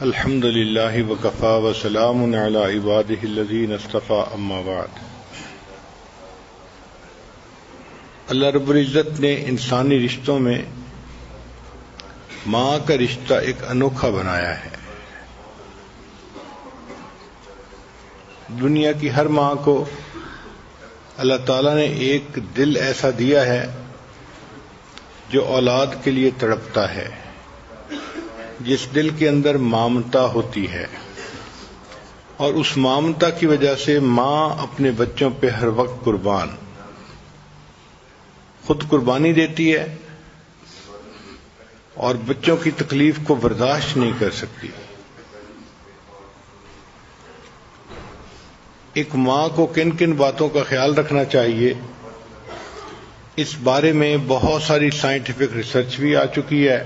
الحمد للہ وکفا وسلام علی عبادہ الذین اصطفیٰ اما بعد۔ اللہ رب العزت نے انسانی رشتوں میں ماں کا رشتہ ایک انوکھا بنایا ہے۔ دنیا کی ہر ماں کو اللہ تعالیٰ نے ایک دل ایسا دیا ہے جو اولاد کے لیے تڑپتا ہے، جس دل کے اندر ممتا ہوتی ہے، اور اس ممتا کی وجہ سے ماں اپنے بچوں پہ ہر وقت خود قربانی دیتی ہے اور بچوں کی تکلیف کو برداشت نہیں کر سکتی۔ ایک ماں کو کن کن باتوں کا خیال رکھنا چاہیے، اس بارے میں بہت ساری سائنٹیفک ریسرچ بھی آ چکی ہے۔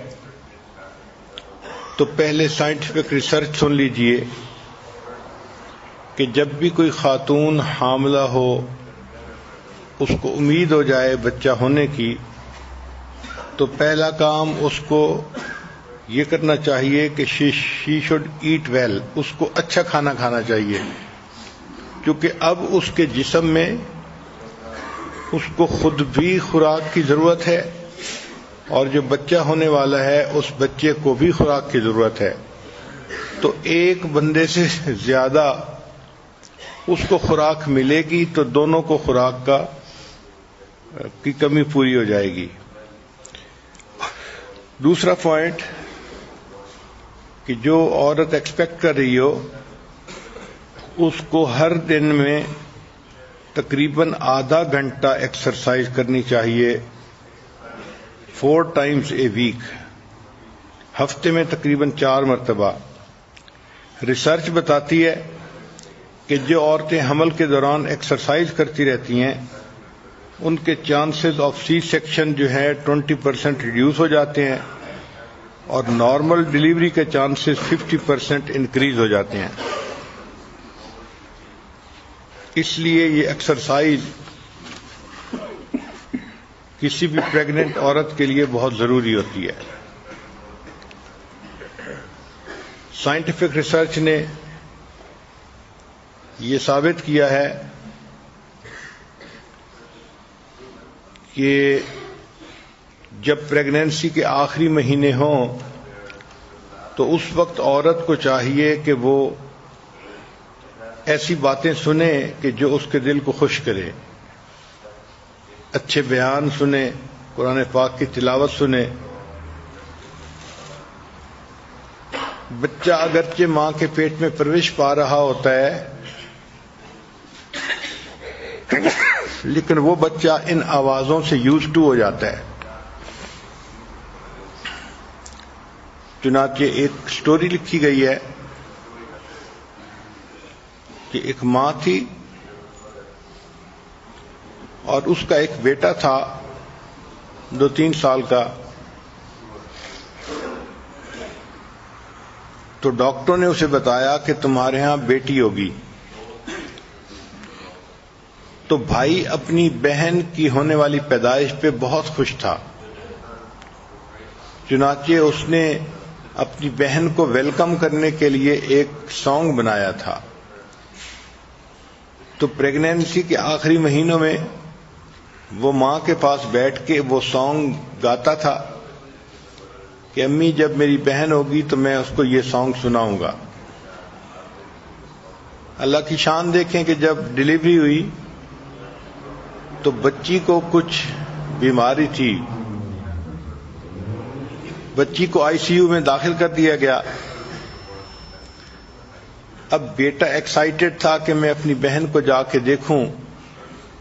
تو پہلے سائنٹیفک ریسرچ سن لیجئے کہ جب بھی کوئی خاتون حاملہ ہو، اس کو امید ہو جائے بچہ ہونے کی، تو پہلا کام اس کو یہ کرنا چاہیے کہ شی شوڈ ایٹ ویل، اس کو اچھا کھانا کھانا چاہیے، کیونکہ اب اس کے جسم میں اس کو خود بھی خوراک کی ضرورت ہے، اور جو بچہ ہونے والا ہے اس بچے کو بھی خوراک کی ضرورت ہے۔ تو ایک بندے سے زیادہ اس کو خوراک ملے گی تو دونوں کو خوراک کی کمی پوری ہو جائے گی۔ دوسرا پوائنٹ کہ جو عورت ایکسپیکٹ کر رہی ہو، اس کو ہر دن میں تقریباً آدھا گھنٹہ ایکسرسائز کرنی چاہیے، 4 times a week، ہفتے میں تقریباً 4 مرتبہ۔ ریسرچ بتاتی ہے کہ جو عورتیں حمل کے دوران ایکسرسائز کرتی رہتی ہیں، ان کے چانسز آف سی سیکشن جو ہے 20% ریڈیوس ہو جاتے ہیں، اور نارمل ڈیلیوری کے چانسز 50% انکریز ہو جاتے ہیں۔ اس لیے یہ ایکسرسائز کسی بھی پریگننٹ عورت کے لیے بہت ضروری ہوتی ہے۔ سائنٹیفک ریسرچ نے یہ ثابت کیا ہے کہ جب پریگنینسی کے آخری مہینے ہوں تو اس وقت عورت کو چاہیے کہ وہ ایسی باتیں سنے کہ جو اس کے دل کو خوش کرے، اچھے بیان سنے، قرآن پاک کی تلاوت سنے۔ بچہ اگرچہ ماں کے پیٹ میں پرورش پا رہا ہوتا ہے، لیکن وہ بچہ ان آوازوں سے یوز ٹو ہو جاتا ہے۔ چنانچہ ایک سٹوری لکھی گئی ہے کہ ایک ماں تھی اور اس کا ایک بیٹا تھا 2-3 سال کا۔ تو ڈاکٹر نے اسے بتایا کہ تمہارے ہاں بیٹی ہوگی۔ تو بھائی اپنی بہن کی ہونے والی پیدائش پہ بہت خوش تھا، چنانچہ اس نے اپنی بہن کو ویلکم کرنے کے لیے ایک سانگ بنایا تھا۔ تو پریگنینسی کے آخری مہینوں میں وہ ماں کے پاس بیٹھ کے وہ سانگ گاتا تھا کہ امی جب میری بہن ہوگی تو میں اس کو یہ سانگ سناؤں گا۔ اللہ کی شان دیکھیں کہ جب ڈیلیوری ہوئی تو بچی کو کچھ بیماری تھی، بچی کو ICU میں داخل کر دیا گیا۔ اب بیٹا ایکسائٹڈ تھا کہ میں اپنی بہن کو جا کے دیکھوں،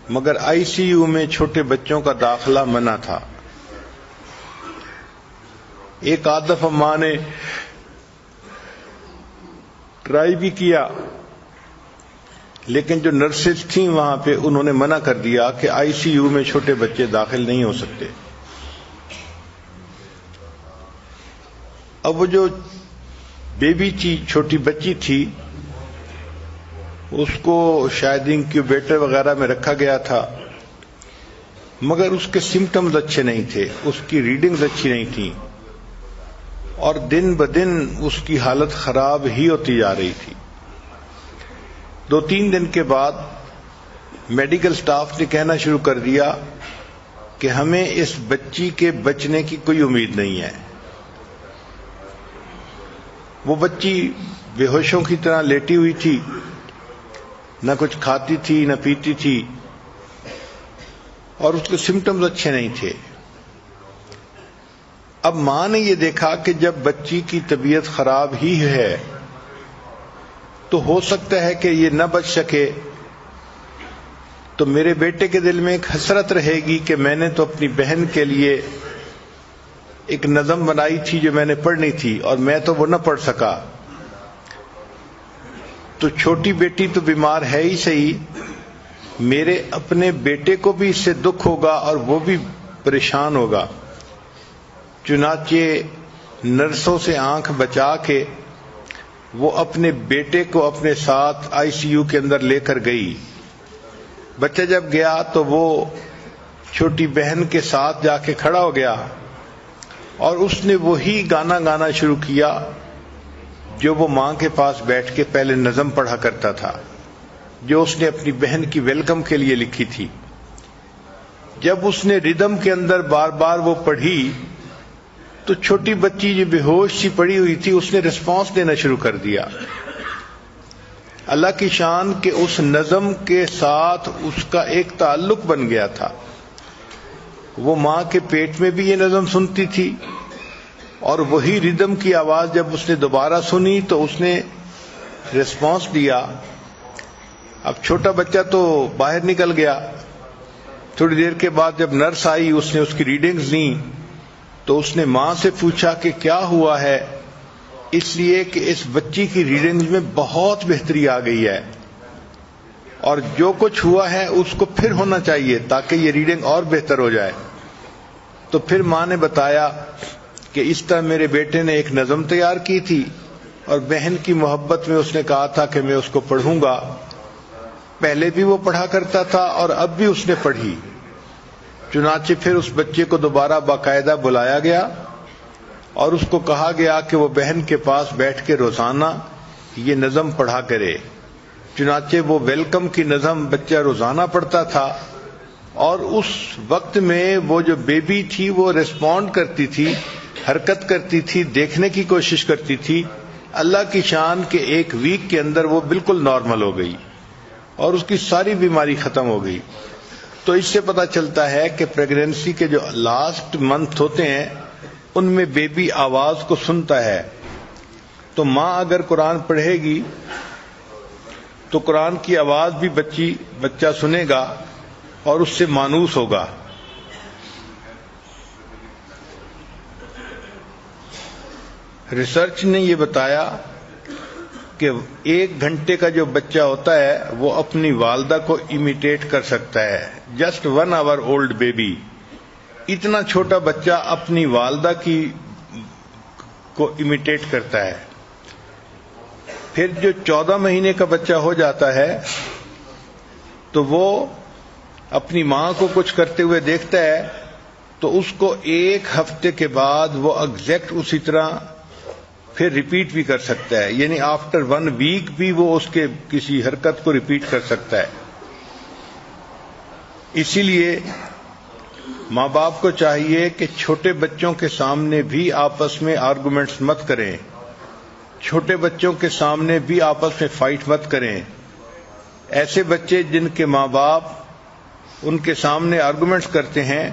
مگر ICU میں چھوٹے بچوں کا داخلہ منع تھا۔ ایک آدھ دفعہ ماں نے ٹرائی بھی کیا، لیکن جو نرسز تھیں وہاں پہ انہوں نے منع کر دیا کہ ICU میں چھوٹے بچے داخل نہیں ہو سکتے۔ اب وہ جو بیبی تھی، چھوٹی بچی تھی، اس کو شاید انکیوبیٹر وغیرہ میں رکھا گیا تھا، مگر اس کے سمٹمز اچھے نہیں تھے، اس کی ریڈنگز اچھی نہیں تھیں، اور دن بدن اس کی حالت خراب ہی ہوتی جا رہی تھی. 2-3 دن کے بعد میڈیکل سٹاف نے کہنا شروع کر دیا کہ ہمیں اس بچی کے بچنے کی کوئی امید نہیں ہے. وہ بچی بے ہوشوں کی طرح لیٹی ہوئی تھی، نہ کچھ کھاتی تھی نہ پیتی تھی، اور اس کے سمٹمز اچھے نہیں تھے. اب ماں نے یہ دیکھا کہ جب بچی کی طبیعت خراب ہی ہے تو ہو سکتا ہے کہ یہ نہ بچ سکے، تو میرے بیٹے کے دل میں ایک حسرت رہے گی کہ میں نے تو اپنی بہن کے لیے ایک نظم بنائی تھی جو میں نے پڑھنی تھی اور میں تو وہ نہ پڑھ سکا. تو چھوٹی بیٹی تو بیمار ہے ہی صحیح، میرے اپنے بیٹے کو بھی اس سے دکھ ہوگا اور وہ بھی پریشان ہوگا. چنانچہ نرسوں سے آنکھ بچا کے وہ اپنے بیٹے کو اپنے ساتھ ICU کے اندر لے کر گئی. بچہ جب گیا تو وہ چھوٹی بہن کے ساتھ جا کے کھڑا ہو گیا اور اس نے وہی گانا گانا شروع کیا جو وہ ماں کے پاس بیٹھ کے پہلے نظم پڑھا کرتا تھا، جو اس نے اپنی بہن کی ویلکم کے لیے لکھی تھی. جب اس نے ردم کے اندر بار بار وہ پڑھی تو چھوٹی بچی جو بے ہوش سی پڑی ہوئی تھی اس نے رسپانس دینا شروع کر دیا. اللہ کی شان کہ اس نظم کے ساتھ اس کا ایک تعلق بن گیا تھا. وہ ماں کے پیٹ میں بھی یہ نظم سنتی تھی اور وہی ردم کی آواز جب اس نے دوبارہ سنی تو اس نے رسپانس دیا. اب چھوٹا بچہ تو باہر نکل گیا. تھوڑی دیر کے بعد جب نرس آئی اس نے اس کی ریڈنگز لیں تو اس نے ماں سے پوچھا کہ کیا ہوا ہے. اس لیے کہ اس بچی کی ریڈنگز میں بہت بہتری آ گئی ہے اور جو کچھ ہوا ہے اس کو پھر ہونا چاہیے تاکہ یہ ریڈنگ اور بہتر ہو جائے. تو پھر ماں نے بتایا کہ اس طرح میرے بیٹے نے ایک نظم تیار کی تھی اور بہن کی محبت میں اس نے کہا تھا کہ میں اس کو پڑھوں گا. پہلے بھی وہ پڑھا کرتا تھا اور اب بھی اس نے پڑھی. چنانچہ پھر اس بچے کو دوبارہ باقاعدہ بلایا گیا اور اس کو کہا گیا کہ وہ بہن کے پاس بیٹھ کے روزانہ یہ نظم پڑھا کرے. چنانچہ وہ ویلکم کی نظم بچہ روزانہ پڑھتا تھا اور اس وقت میں وہ جو بیبی تھی وہ ریسپونڈ کرتی تھی، حرکت کرتی تھی، دیکھنے کی کوشش کرتی تھی. اللہ کی شان کہ 1 ویک کے اندر وہ بالکل نارمل ہو گئی اور اس کی ساری بیماری ختم ہو گئی. تو اس سے پتہ چلتا ہے کہ پریگنینسی کے جو لاسٹ منتھ ہوتے ہیں ان میں بیبی آواز کو سنتا ہے. تو ماں اگر قرآن پڑھے گی تو قرآن کی آواز بھی بچہ سنے گا اور اس سے مانوس ہوگا. ریسرچ نے یہ بتایا کہ 1 گھنٹے کا جو بچہ ہوتا ہے وہ اپنی والدہ کو امیٹیٹ کر سکتا ہے. جسٹ 1 hour اولڈ بیبی، اتنا چھوٹا بچہ اپنی والدہ کو امیٹیٹ کرتا ہے. پھر جو 14 مہینے کا بچہ ہو جاتا ہے تو وہ اپنی ماں کو کچھ کرتے ہوئے دیکھتا ہے تو اس کو 1 ہفتے کے بعد وہ ایگزیکٹ اسی طرح پھر ریپیٹ بھی کر سکتا ہے. یعنی آفٹر 1 ویک بھی وہ اس کے کسی حرکت کو ریپیٹ کر سکتا ہے. اسی لیے ماں باپ کو چاہیے کہ چھوٹے بچوں کے سامنے بھی آپس میں آرگومنٹس مت کریں، چھوٹے بچوں کے سامنے بھی آپس میں فائٹ مت کریں. ایسے بچے جن کے ماں باپ ان کے سامنے آرگومنٹس کرتے ہیں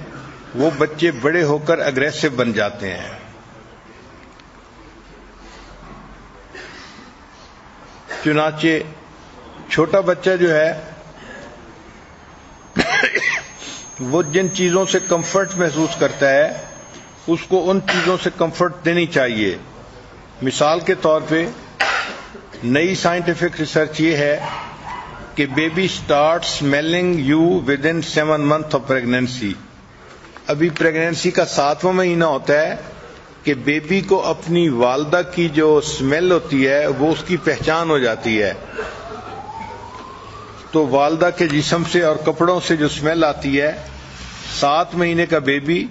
وہ بچے بڑے ہو کر اگریسو بن جاتے ہیں. چنانچہ چھوٹا بچہ جو ہے وہ جن چیزوں سے کمفرٹ محسوس کرتا ہے اس کو ان چیزوں سے کمفرٹ دینی چاہیے. مثال کے طور پہ نئی سائنٹیفک ریسرچ یہ ہے کہ baby start smelling you with in 7 months of pregnancy. ابھی پریگنینسی کا 7واں مہینہ ہوتا ہے کہ بیبی کو اپنی والدہ کی جو اسمیل ہوتی ہے وہ اس کی پہچان ہو جاتی ہے. تو والدہ کے جسم سے اور کپڑوں سے جو اسمیل آتی ہے 7 مہینے کا بیبی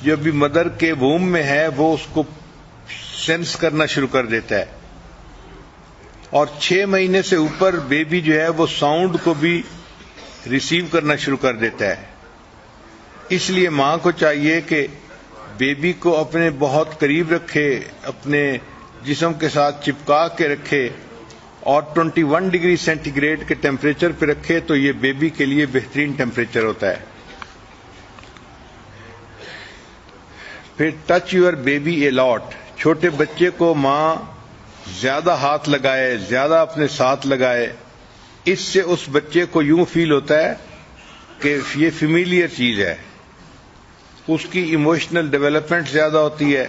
جو ابھی مدر کے ووم میں ہے وہ اس کو سینس کرنا شروع کر دیتا ہے، اور 6 مہینے سے اوپر بیبی جو ہے وہ ساؤنڈ کو بھی ریسیو کرنا شروع کر دیتا ہے۔ اس لیے ماں کو چاہیے کہ بیبی کو اپنے بہت قریب رکھے، اپنے جسم کے ساتھ چپکا کے رکھے، اور 21 ڈگری سینٹی گریڈ کے ٹیمپریچر پہ رکھے تو یہ بیبی کے لیے بہترین ٹیمپریچر ہوتا ہے۔ پھر ٹچ یور بیبی اے لاٹ، چھوٹے بچے کو ماں زیادہ ہاتھ لگائے، زیادہ اپنے ساتھ لگائے، اس سے اس بچے کو یوں فیل ہوتا ہے کہ یہ فیملیئر چیز ہے، اس کی ایموشنل ڈیولپمنٹ زیادہ ہوتی ہے،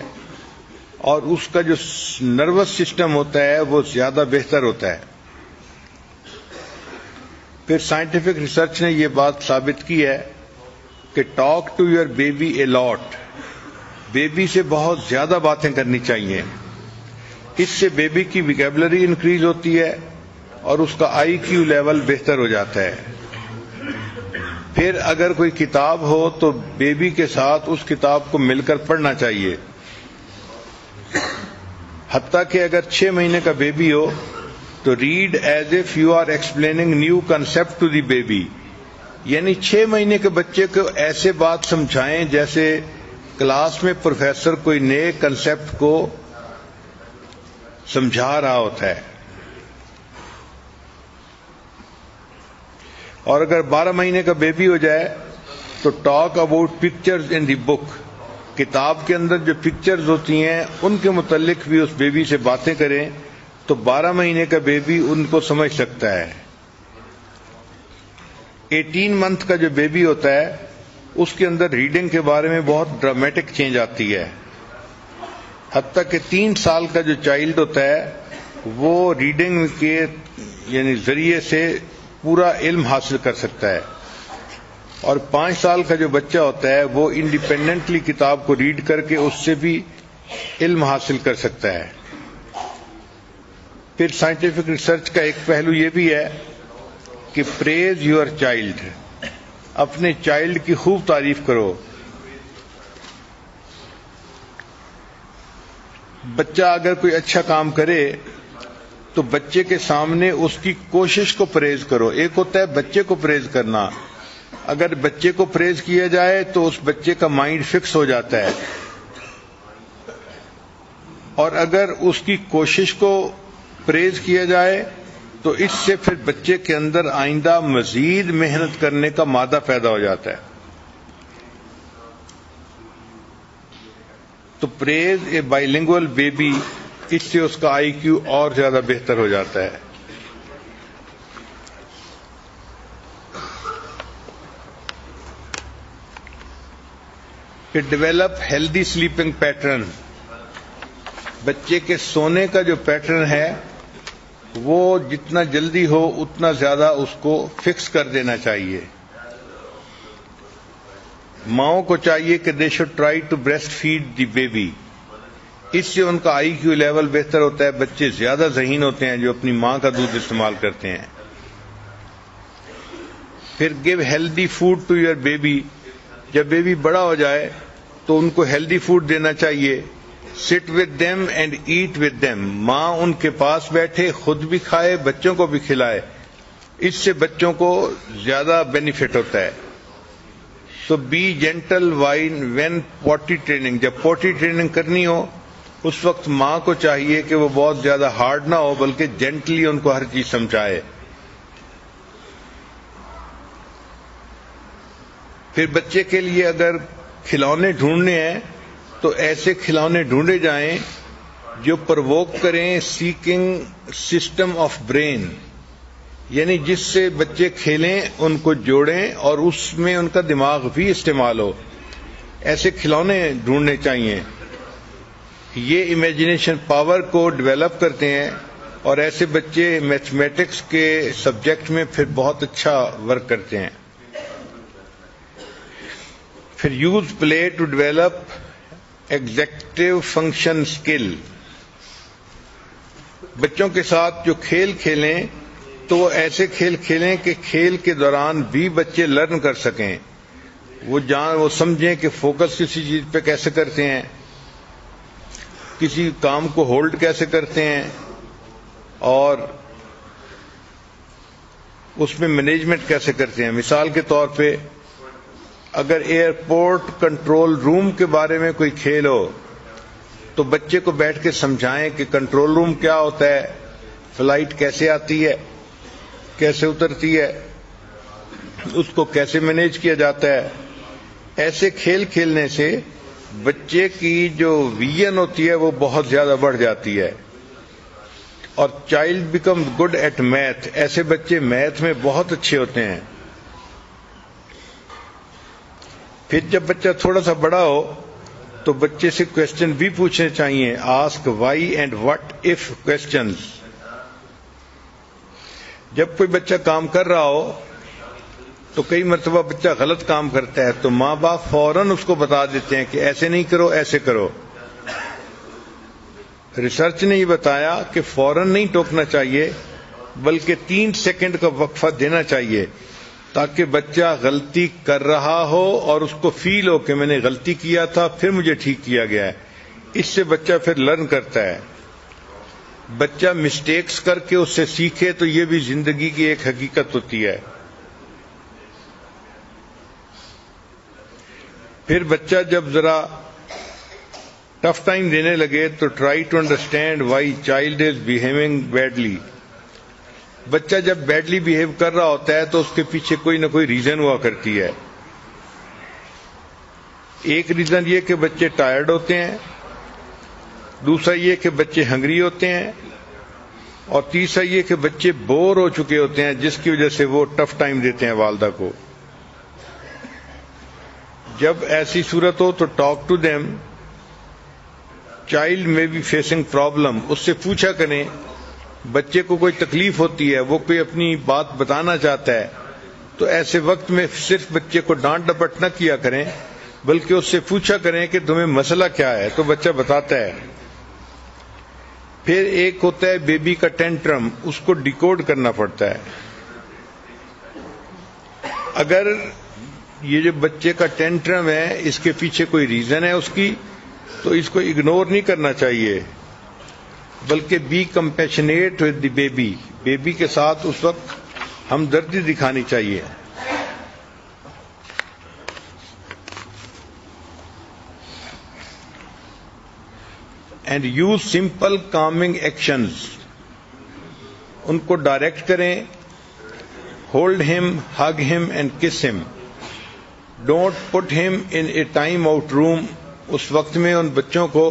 اور اس کا جو نروس سسٹم ہوتا ہے وہ زیادہ بہتر ہوتا ہے۔ پھر سائنٹیفک ریسرچ نے یہ بات ثابت کی ہے کہ talk to your baby a lot, baby سے بہت زیادہ باتیں کرنی چاہیے، اس سے بیبی کی ویکیبلری انکریز ہوتی ہے اور اس کا آئی کیو لیول بہتر ہو جاتا ہے۔ پھر اگر کوئی کتاب ہو تو بیبی کے ساتھ اس کتاب کو مل کر پڑھنا چاہیے، حتیٰ کہ اگر 6 مہینے کا بیبی ہو تو read as if you are explaining new concept to the baby, یعنی 6 مہینے کے بچے کو ایسے بات سمجھائیں جیسے کلاس میں پروفیسر کوئی نئے کنسپٹ کو سمجھا رہا ہوتا ہے۔ اور اگر 12 مہینے کا بیبی ہو جائے تو ٹاک اباؤٹ پکچرز ان دی بک، کتاب کے اندر جو پکچرز ہوتی ہیں ان کے متعلق بھی اس بیبی سے باتیں کریں تو 12 مہینے کا بیبی ان کو سمجھ سکتا ہے۔ 18 منتھ کا جو بیبی ہوتا ہے اس کے اندر ریڈنگ کے بارے میں بہت ڈرامیٹک چینج آتی ہے، حتیٰ کہ 3 سال کا جو چائلڈ ہوتا ہے وہ ریڈنگ کے یعنی ذریعے سے پورا علم حاصل کر سکتا ہے، اور 5 سال کا جو بچہ ہوتا ہے وہ انڈیپینڈنٹلی کتاب کو ریڈ کر کے اس سے بھی علم حاصل کر سکتا ہے۔ پھر سائنٹیفک ریسرچ کا ایک پہلو یہ بھی ہے کہ پریز یور چائلڈ، اپنے چائلڈ کی خوب تعریف کرو۔ بچہ اگر کوئی اچھا کام کرے تو بچے کے سامنے اس کی کوشش کو پریز کرو۔ ایک ہوتا ہے بچے کو پریز کرنا، اگر بچے کو پریز کیا جائے تو اس بچے کا مائنڈ فکس ہو جاتا ہے، اور اگر اس کی کوشش کو پریز کیا جائے تو اس سے پھر بچے کے اندر آئندہ مزید محنت کرنے کا مادہ پیدا ہو جاتا ہے۔ تو پریز اے بائی لنگوئل بیبی، اس سے اس کا آئی کیو اور زیادہ بہتر ہو جاتا ہے۔ پھر ڈیولپ ہیلدی سلیپنگ پیٹرن، بچے کے سونے کا جو پیٹرن ہے وہ جتنا جلدی ہو اتنا زیادہ اس کو فکس کر دینا چاہیے۔ ماؤں کو چاہیے کہ they should try to breastfeed the baby, اس سے ان کا آئی کیو لیول بہتر ہوتا ہے، بچے زیادہ ذہین ہوتے ہیں جو اپنی ماں کا دودھ استعمال کرتے ہیں۔ پھر give healthy food to your baby, جب بیبی بڑا ہو جائے تو ان کو ہیلدی فوڈ دینا چاہیے۔ Sit with them and eat with them, ماں ان کے پاس بیٹھے، خود بھی کھائے، بچوں کو بھی کھلائے، اس سے بچوں کو زیادہ بینیفٹ ہوتا ہے۔ تو بی جینٹل وین پوٹی ٹریننگ، جب پوٹی ٹریننگ کرنی ہو اس وقت ماں کو چاہیے کہ وہ بہت زیادہ ہارڈ نہ ہو بلکہ جینٹلی ان کو ہر چیز سمجھائے۔ پھر بچے کے لیے اگر کھلونے ڈھونڈنے ہیں تو ایسے کھلونے ڈھونڈے جائیں جو پرووک کریں سیکنگ سسٹم آف برین، یعنی جس سے بچے کھیلیں، ان کو جوڑیں اور اس میں ان کا دماغ بھی استعمال ہو، ایسے کھلونے ڈھونڈنے چاہیے۔ یہ امیجنیشن پاور کو ڈیولپ کرتے ہیں اور ایسے بچے میتھمیٹکس کے سبجیکٹ میں پھر بہت اچھا ورک کرتے ہیں۔ پھر use play to develop executive function skill, بچوں کے ساتھ جو کھیل کھیلیں تو وہ ایسے کھیل کھیلیں کہ کھیل کے دوران بھی بچے لرن کر سکیں، وہ سمجھیں کہ فوکس کسی چیز پہ کیسے کرتے ہیں۔ کسی کام کو ہولڈ کیسے کرتے ہیں اور اس میں مینجمنٹ کیسے کرتے ہیں. مثال کے طور پہ اگر ایئرپورٹ کنٹرول روم کے بارے میں کوئی کھیل ہو تو بچے کو بیٹھ کے سمجھائیں کہ کنٹرول روم کیا ہوتا ہے, فلائٹ کیسے آتی ہے, کیسے اترتی ہے, اس کو کیسے مینیج کیا جاتا ہے. ایسے کھیل کھیلنے سے بچے کی جو ویژن ہوتی ہے وہ بہت زیادہ بڑھ جاتی ہے, اور child become good at math. ایسے بچے میتھ میں بہت اچھے ہوتے ہیں. پھر جب بچہ تھوڑا سا بڑا ہو تو بچے سے کوشچن بھی پوچھنے چاہیے, ask why and what if questions. جب کوئی بچہ کام کر رہا ہو تو کئی مرتبہ بچہ غلط کام کرتا ہے تو ماں باپ فوراً اس کو بتا دیتے ہیں کہ ایسے نہیں کرو, ایسے کرو. ریسرچ نے یہ بتایا کہ فوراً نہیں ٹوکنا چاہیے بلکہ 3 سیکنڈ کا وقفہ دینا چاہیے تاکہ بچہ غلطی کر رہا ہو اور اس کو فیل ہو کہ میں نے غلطی کیا تھا پھر مجھے ٹھیک کیا گیا ہے. اس سے بچہ پھر لرن کرتا ہے. بچہ مسٹیکس کر کے اس سے سیکھے تو یہ بھی زندگی کی ایک حقیقت ہوتی ہے. پھر بچہ جب ذرا ٹف ٹائم دینے لگے تو try to understand why child is behaving badly. بچہ جب بیڈلی بیہیو کر رہا ہوتا ہے تو اس کے پیچھے کوئی نہ کوئی ریزن ہوا کرتی ہے. ایک ریزن یہ کہ بچے ٹائرڈ ہوتے ہیں, دوسرا یہ کہ بچے ہنگری ہوتے ہیں, اور تیسرا یہ کہ بچے بور ہو چکے ہوتے ہیں جس کی وجہ سے وہ ٹف ٹائم دیتے ہیں والدہ کو. جب ایسی صورت ہو تو ٹاک ٹو دیم. چائلڈ میں بی فیسنگ پرابلم. اس سے پوچھا کریں, بچے کو کوئی تکلیف ہوتی ہے, وہ کوئی اپنی بات بتانا چاہتا ہے, تو ایسے وقت میں صرف بچے کو ڈانٹ ڈپٹ نہ کیا کریں بلکہ اس سے پوچھا کریں کہ تمہیں مسئلہ کیا ہے, تو بچہ بتاتا ہے. پھر ایک ہوتا ہے بیبی کا ٹینٹرم, اس کو ڈیکوڈ کرنا پڑتا ہے. اگر یہ جو بچے کا ٹینٹرم ہے اس کے پیچھے کوئی ریزن ہے اس کی, تو اس کو اگنور نہیں کرنا چاہیے بلکہ be compassionate with the baby. Baby کے ساتھ اس وقت ہمدردی دکھانی چاہیے. And use simple calming actions. ان کو ڈائریکٹ کریں, ہولڈ ہم, ہگ ہم اینڈ کس ہم. ڈونٹ پٹ ہم ان اے ٹائم آؤٹ روم. اس وقت میں ان بچوں کو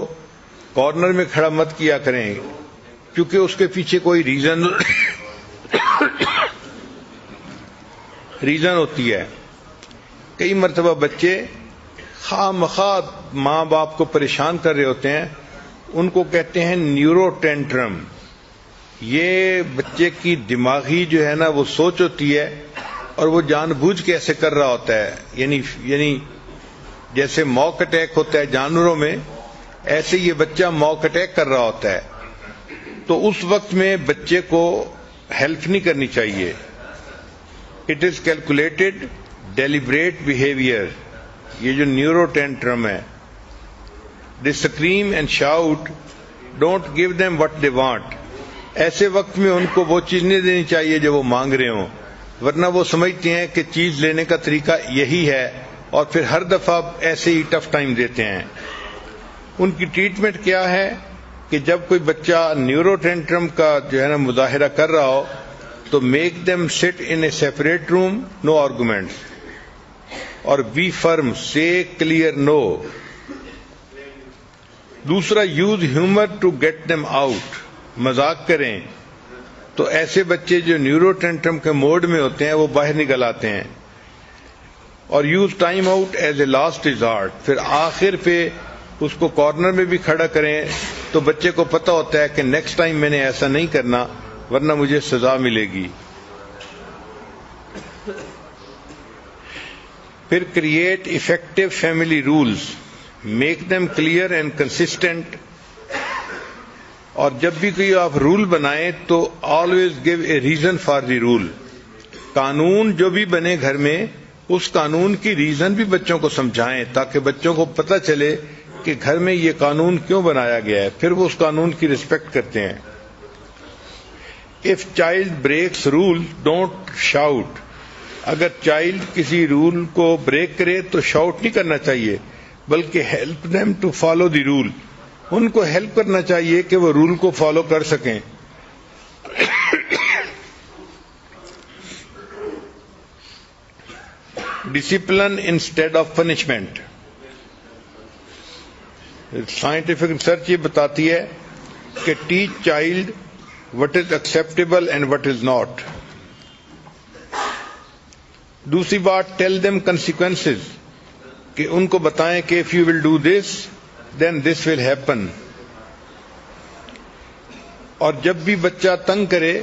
کارنر میں کھڑا مت کیا کریں کیونکہ اس کے پیچھے کوئی ریزن ہوتی ہے. کئی مرتبہ بچے خواہ مخواہ ماں باپ کو پریشان کر رہے ہوتے ہیں, ان کو کہتے ہیں نیورو ٹینٹرم. یہ بچے کی دماغی جو ہے نا وہ سوچ ہوتی ہے اور وہ جان بوجھ کے ایسے کر رہا ہوتا ہے. یعنی جیسے موک اٹیک ہوتا ہے جانوروں میں, ایسے یہ بچہ موک اٹیک کر رہا ہوتا ہے. تو اس وقت میں بچے کو ہیلپ نہیں کرنی چاہیے. It is calculated deliberate behaviour. یہ جو نیورو ٹینٹرم ہے, they scream and shout, don't give them what they want. ایسے وقت میں ان کو وہ چیز نہیں دینی چاہیے جو وہ مانگ رہے ہوں, ورنہ وہ سمجھتے ہیں کہ چیز لینے کا طریقہ یہی ہے اور پھر ہر دفعہ ایسے ہی ٹف ٹائم دیتے ہیں. ان کی ٹریٹمنٹ کیا ہے کہ جب کوئی بچہ نیورو ٹینٹرم کا جو ہے نا مظاہرہ کر رہا ہو تو make them sit in a separate room, no arguments, اور be firm, say clear no. دوسرا, use humour to get them out. مذاق کریں تو ایسے بچے جو نیورو ٹینٹرم کے موڈ میں ہوتے ہیں وہ باہر نکل آتے ہیں. اور use time out as a last resort. پھر آخر پہ اس کو کارنر میں بھی کھڑا کریں تو بچے کو پتہ ہوتا ہے کہ نیکسٹ ٹائم میں نے ایسا نہیں کرنا ورنہ مجھے سزا ملے گی. پھر create effective family rules, make them clear and consistent. اور جب بھی کوئی آپ رول بنائیں تو always give a reason for the rule. قانون جو بھی بنے گھر میں اس قانون کی ریزن بھی بچوں کو سمجھائیں تاکہ بچوں کو پتہ چلے کہ گھر میں یہ قانون کیوں بنایا گیا ہے، پھر وہ اس قانون کی رسپیکٹ کرتے ہیں. If child breaks rule, don't shout. اگر چائلڈ کسی رول کو بریک کرے تو شاؤٹ نہیں کرنا چاہیے، بلکہ help them to follow the rule. ان کو ہیلپ کرنا چاہیے کہ وہ رول کو فالو کر سکیں. Discipline instead of punishment. Scientific research یہ بتاتی ہے کہ teach child what is acceptable and what is not. دوسری بات ٹیل دیم کنسیکوینسز، کہ ان کو بتائیں کہ if you will do this then this will happen. اور جب بھی بچہ تنگ کرے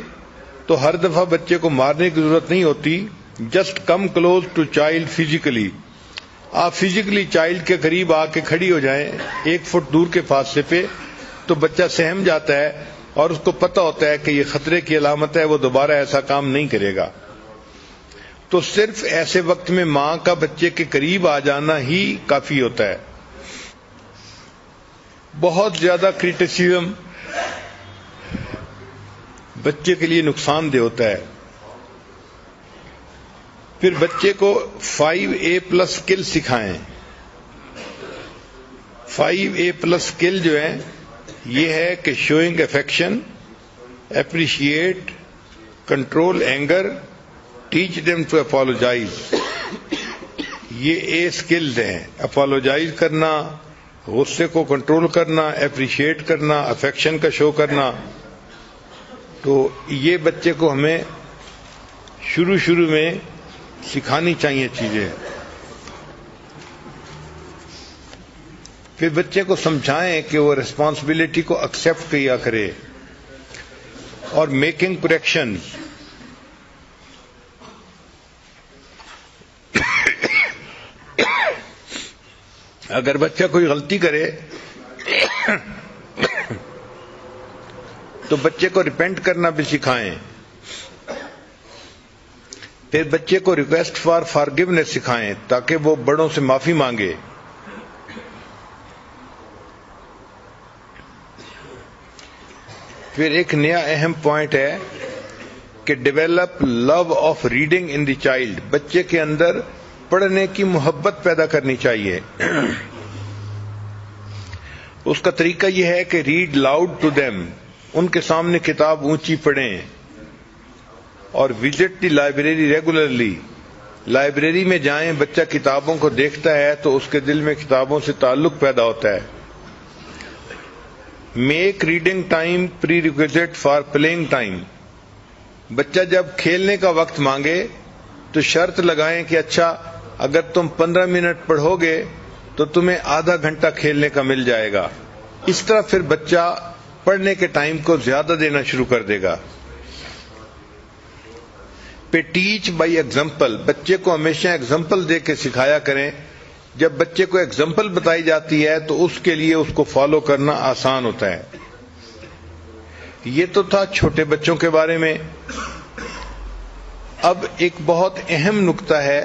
تو ہر دفعہ بچے کو مارنے کی ضرورت نہیں ہوتی. Just come close to child physically. آپ فزیکلی چائلڈ کے قریب آ کے کھڑی ہو جائیں 1 فٹ دور کے فاصلے پہ، تو بچہ سہم جاتا ہے اور اس کو پتہ ہوتا ہے کہ یہ خطرے کی علامت ہے، وہ دوبارہ ایسا کام نہیں کرے گا. تو صرف ایسے وقت میں ماں کا بچے کے قریب آ جانا ہی کافی ہوتا ہے. بہت زیادہ کریٹیسزم بچے کے لیے نقصان دہ ہوتا ہے. پھر بچے کو 5A+ اسکل سکھائیں. 5A+ اسکل جو ہے یہ ہے کہ showing affection, appreciate, control anger, teach them to apologise. یہ A اسکلز ہیں: اپالوجائز کرنا، غصے کو کنٹرول کرنا، اپریشیٹ کرنا، افیکشن کا شو کرنا. تو یہ بچے کو ہمیں شروع میں سکھانی چاہیے چیزیں. پھر بچے کو سمجھائیں کہ وہ ریسپانسبلٹی کو ایکسیپٹ کیا کرے. اور میکنگ کریکشن، اگر بچہ کوئی غلطی کرے تو بچے کو ریپینٹ کرنا بھی سکھائیں. پھر بچے کو ریکویسٹ فار فارگیونیس سکھائیں تاکہ وہ بڑوں سے معافی مانگے. پھر ایک نیا اہم پوائنٹ ہے کہ develop love of reading in the child. بچے کے اندر پڑھنے کی محبت پیدا کرنی چاہیے. اس کا طریقہ یہ ہے کہ ریڈ لاؤڈ ٹو دیم، ان کے سامنے کتاب اونچی پڑھیں. اور وزٹ دی لائبریری ریگولرلی. لائبریری میں جائیں، بچہ کتابوں کو دیکھتا ہے تو اس کے دل میں کتابوں سے تعلق پیدا ہوتا ہے. Make reading time prerequisite for playing time. بچہ جب کھیلنے کا وقت مانگے تو شرط لگائیں کہ اچھا اگر تم 15 منٹ پڑھو گے تو تمہیں آدھا گھنٹہ کھیلنے کا مل جائے گا. اس طرح پھر بچہ پڑھنے کے ٹائم کو زیادہ دینا شروع کر دے گا. پہ ٹیچ بائی ایگزامپل. بچے کو ہمیشہ ایگزامپل دے کے سکھایا کریں. جب بچے کو ایگزامپل بتائی جاتی ہے تو اس کے لیے اس کو فالو کرنا آسان ہوتا ہے. یہ تو تھا چھوٹے بچوں کے بارے میں. اب ایک بہت اہم نقطہ ہے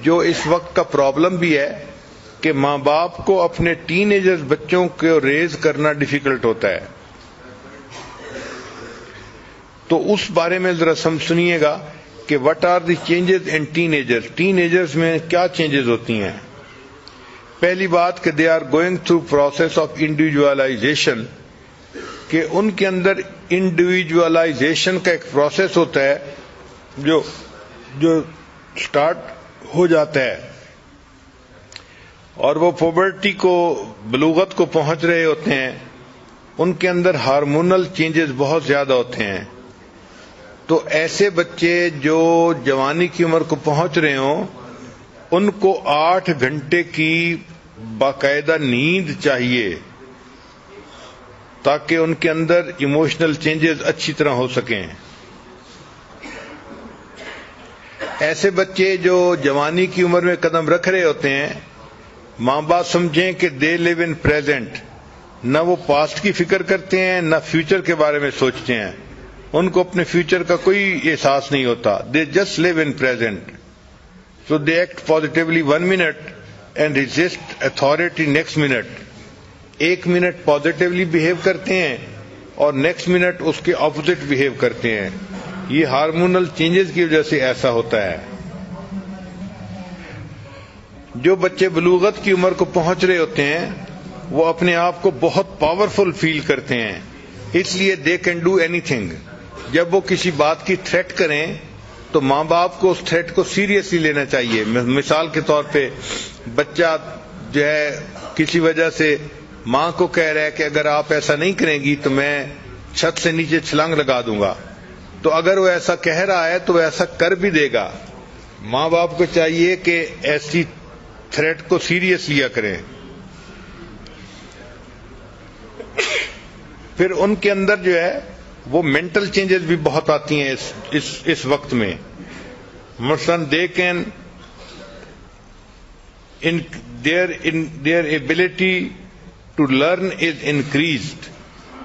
جو اس وقت کا پرابلم بھی ہے کہ ماں باپ کو اپنے ٹین ایجر بچوں کو ریز کرنا ڈیفیکلٹ ہوتا ہے. تو اس بارے میں ذرا سنیے گا کہ what are the changes in teenagers. Teenagers میں کیا چینجز ہوتی ہیں. پہلی بات کہ they are going through process of individualisation, کہ ان کے اندر انڈیویجولائزیشن کا ایک پروسیس ہوتا ہے جو سٹارٹ ہو جاتا ہے، اور وہ پوبرٹی کو، بلوغت کو پہنچ رہے ہوتے ہیں. ان کے اندر ہارمونل چینجز بہت زیادہ ہوتے ہیں. تو ایسے بچے جو جوانی کی عمر کو پہنچ رہے ہوں ان کو 8 گھنٹے کی باقاعدہ نیند چاہیے تاکہ ان کے اندر ایموشنل چینجز اچھی طرح ہو سکیں. ایسے بچے جو جوانی کی عمر میں قدم رکھ رہے ہوتے ہیں، ماں باپ سمجھیں کہ دے لیو ان پریزنٹ. نہ وہ پاسٹ کی فکر کرتے ہیں نہ فیوچر کے بارے میں سوچتے ہیں. ان کو اپنے فیوچر کا کوئی احساس نہیں ہوتا. They just live in present. So they act positively 1 minute and resist authority next minute. ایک منٹ پازیٹیولی بہیو کرتے ہیں اور نیکسٹ منٹ اس کے اپوزٹ بہیو کرتے ہیں. یہ ہارمونل چینجز کی وجہ سے ایسا ہوتا ہے. جو بچے بلوغت کی عمر کو پہنچ رہے ہوتے ہیں وہ اپنے آپ کو بہت پاورفل فیل کرتے ہیں, اس لیے they can do any thing. جب وہ کسی بات کی تھریٹ کریں تو ماں باپ کو اس تھریٹ کو سیریسلی لینا چاہیے. مثال کے طور پہ بچہ جو ہے کسی وجہ سے ماں کو کہہ رہا ہے کہ اگر آپ ایسا نہیں کریں گی تو میں چھت سے نیچے چھلانگ لگا دوں گا, تو اگر وہ ایسا کہہ رہا ہے تو وہ ایسا کر بھی دے گا. ماں باپ کو چاہیے کہ ایسی تھریٹ کو سیریس لیا کریں. پھر ان کے اندر جو ہے وہ مینٹل چینجز بھی بہت آتی ہیں اس وقت میں. مثلاً they can their ability to learn is increased.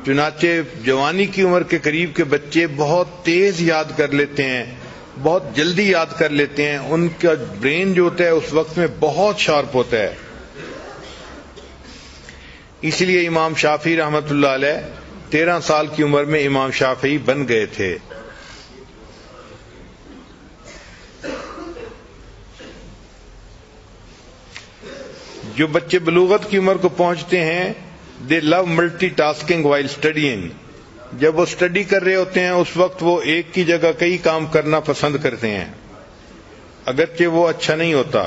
چنانچہ جوانی کی عمر کے قریب کے بچے بہت تیز یاد کر لیتے ہیں, بہت جلدی یاد کر لیتے ہیں. ان کا برین جو ہوتا ہے اس وقت میں بہت شارپ ہوتا ہے. اس لیے امام شافعی رحمۃ اللہ علیہ 13 سال کی عمر میں امام شافعی بن گئے تھے. جو بچے بلوغت کی عمر کو پہنچتے ہیں دے لو ملٹی ٹاسکنگ وائل اسٹڈیئنگ. جب وہ اسٹڈی کر رہے ہوتے ہیں اس وقت وہ ایک کی جگہ کئی کام کرنا پسند کرتے ہیں, اگرچہ وہ اچھا نہیں ہوتا.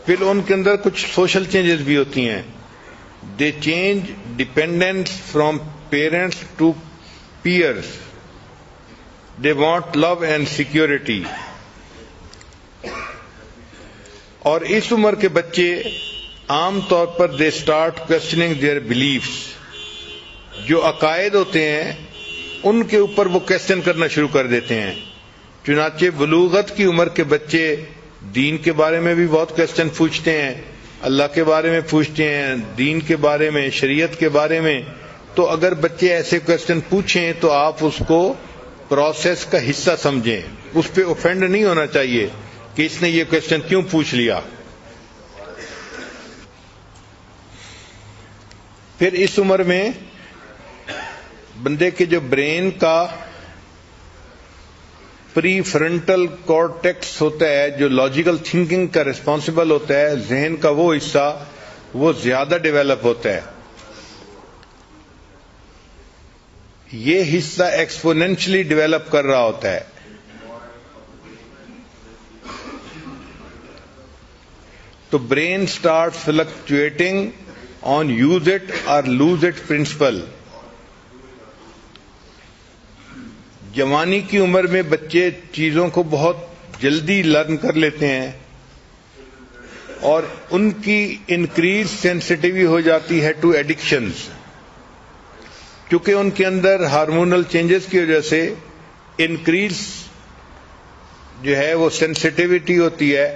پھر ان کے اندر کچھ سوشل چینجز بھی ہوتی ہیں. They change dependence from parents to peers. They want love and security. اور اس عمر کے بچے عام طور پر they start questioning their beliefs. جو عقائد ہوتے ہیں ان کے اوپر وہ کوشچن کرنا شروع کر دیتے ہیں. چنانچہ بلوغت کی عمر کے بچے دین کے بارے میں بھی بہت کوشچن پوچھتے ہیں, اللہ کے بارے میں پوچھتے ہیں, دین کے بارے میں, شریعت کے بارے میں. تو اگر بچے ایسے کوشچن پوچھیں تو آپ اس کو پروسیس کا حصہ سمجھیں. اس پہ اوفینڈ نہیں ہونا چاہیے کہ اس نے یہ کوشچن کیوں پوچھ لیا. پھر اس عمر میں بندے کے جو برین کا پری فرنٹل کارٹیکس ہوتا ہے, جو لاجیکل تھنکنگ کا ریسپانسبل ہوتا ہے, ذہن کا وہ حصہ وہ زیادہ ڈیولپ ہوتا ہے. یہ حصہ ایکسپونینشلی ڈیولپ کر رہا ہوتا ہے. تو brain start fluctuating on use it اور لوز اٹ پرنسپل. جوانی کی عمر میں بچے چیزوں کو بہت جلدی لرن کر لیتے ہیں اور ان کی انکریز سینسٹیوٹی ہو جاتی ہے ٹو ایڈکشنز. کیونکہ ان کے اندر ہارمونل چینجز کی وجہ سے انکریز جو ہے وہ سینسٹیوٹی ہوتی ہے,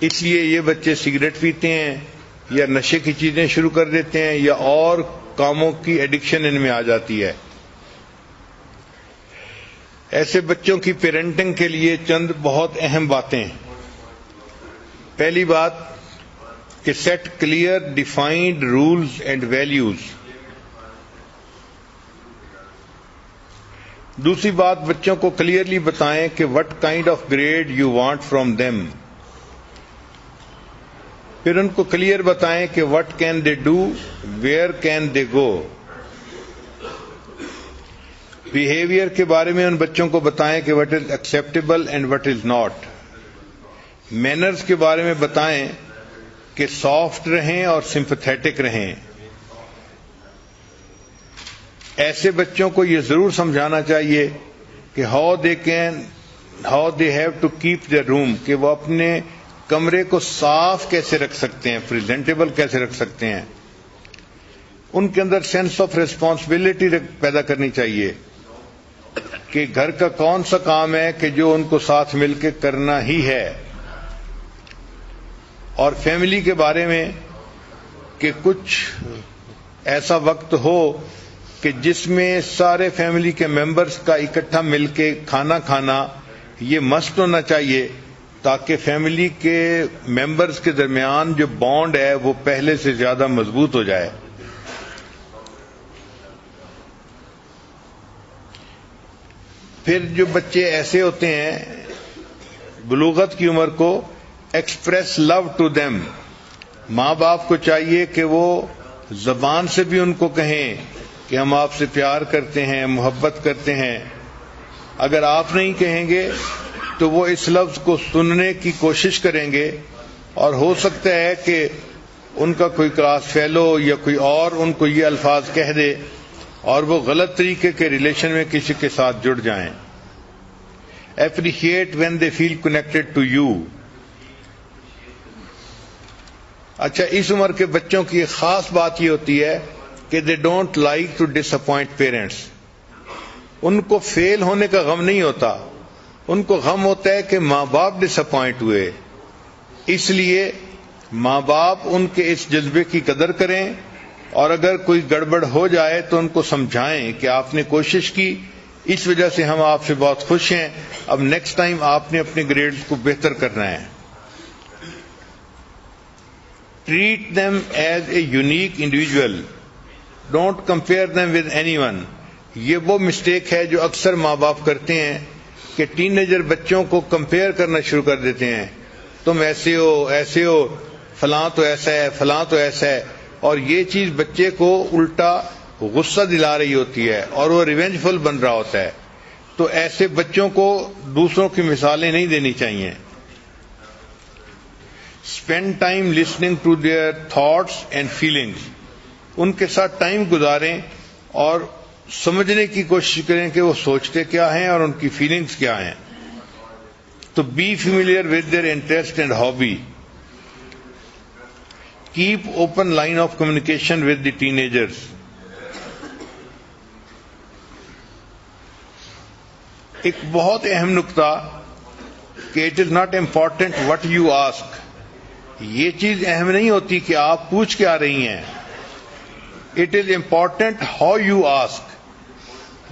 اس لیے یہ بچے سگریٹ پیتے ہیں یا نشے کی چیزیں شروع کر دیتے ہیں یا اور کاموں کی ایڈکشن ان میں آ جاتی ہے. ایسے بچوں کی پیرنٹنگ کے لیے چند بہت اہم باتیں. پہلی بات کہ set clear defined rules and values. دوسری بات بچوں کو کلیئرلی بتائیں کہ what kind of grade you want from them. پھر ان کو کلیئر بتائیں کہ what can they do, where can they go. Behaviour کے بارے میں ان بچوں کو بتائیں کہ what is acceptable and what is not. Manners کے بارے میں بتائیں کہ سافٹ رہیں اور سمپتھیٹک رہیں. ایسے بچوں کو یہ ضرور سمجھانا چاہیے کہ how they have to keep their room, کہ وہ اپنے کمرے کو صاف کیسے رکھ سکتے ہیں, پریزنٹیبل کیسے رکھ سکتے ہیں. ان کے اندر سینس آف ریسپانسبلٹی پیدا کرنی چاہیے کہ گھر کا کون سا کام ہے کہ جو ان کو ساتھ مل کے کرنا ہی ہے. اور فیملی کے بارے میں کہ کچھ ایسا وقت ہو کہ جس میں سارے فیملی کے ممبرز کا اکٹھا مل کے کھانا کھانا یہ مسٹ ہونا چاہیے, تاکہ فیملی کے ممبرز کے درمیان جو بانڈ ہے وہ پہلے سے زیادہ مضبوط ہو جائے. پھر جو بچے ایسے ہوتے ہیں بلوغت کی عمر کو، ایکسپریس لو ٹو دیم، ماں باپ کو چاہیے کہ وہ زبان سے بھی ان کو کہیں کہ ہم آپ سے پیار کرتے ہیں، محبت کرتے ہیں. اگر آپ نہیں کہیں گے تو وہ اس لفظ کو سننے کی کوشش کریں گے، اور ہو سکتا ہے کہ ان کا کوئی کلاس فیلو یا کوئی اور ان کو یہ الفاظ کہہ دے اور وہ غلط طریقے کے ریلیشن میں کسی کے ساتھ جڑ جائیں. Appreciate when they feel connected to you. اچھا، اس عمر کے بچوں کی ایک خاص بات یہ ہوتی ہے کہ they don't like to disappoint parents. ان کو فیل ہونے کا غم نہیں ہوتا، ان کو غم ہوتا ہے کہ ماں باپ ڈس اپوائنٹ ہوئے. اس لیے ماں باپ ان کے اس جذبے کی قدر کریں، اور اگر کوئی گڑبڑ ہو جائے تو ان کو سمجھائیں کہ آپ نے کوشش کی، اس وجہ سے ہم آپ سے بہت خوش ہیں، اب نیکسٹ ٹائم آپ نے اپنے گریڈز کو بہتر کرنا ہے. Treat them as a unique individual, don't compare them with anyone. یہ وہ مسٹیک ہے جو اکثر ماں باپ کرتے ہیں کہ ٹین ایجر بچوں کو کمپیئر کرنا شروع کر دیتے ہیں. تم ایسے ہو، فلاں تو ایسا ہے، فلاں تو ایسا ہے، اور یہ چیز بچے کو الٹا غصہ دلا رہی ہوتی ہے اور وہ ریونجفل بن رہا ہوتا ہے. تو ایسے بچوں کو دوسروں کی مثالیں نہیں دینی چاہیے. Spend time listening to their thoughts and feelings. ان کے ساتھ ٹائم گزاریں اور سمجھنے کی کوشش کریں کہ وہ سوچتے کیا ہیں اور ان کی فیلنگس کیا ہیں. تو be familiar with their interest and hobby. Keep open line of communication with the teenagers. ایک بہت اہم نقطہ کہ it is not important what you ask. یہ چیز اہم نہیں ہوتی کہ آپ پوچھ کیا رہی ہیں، it is important how you ask.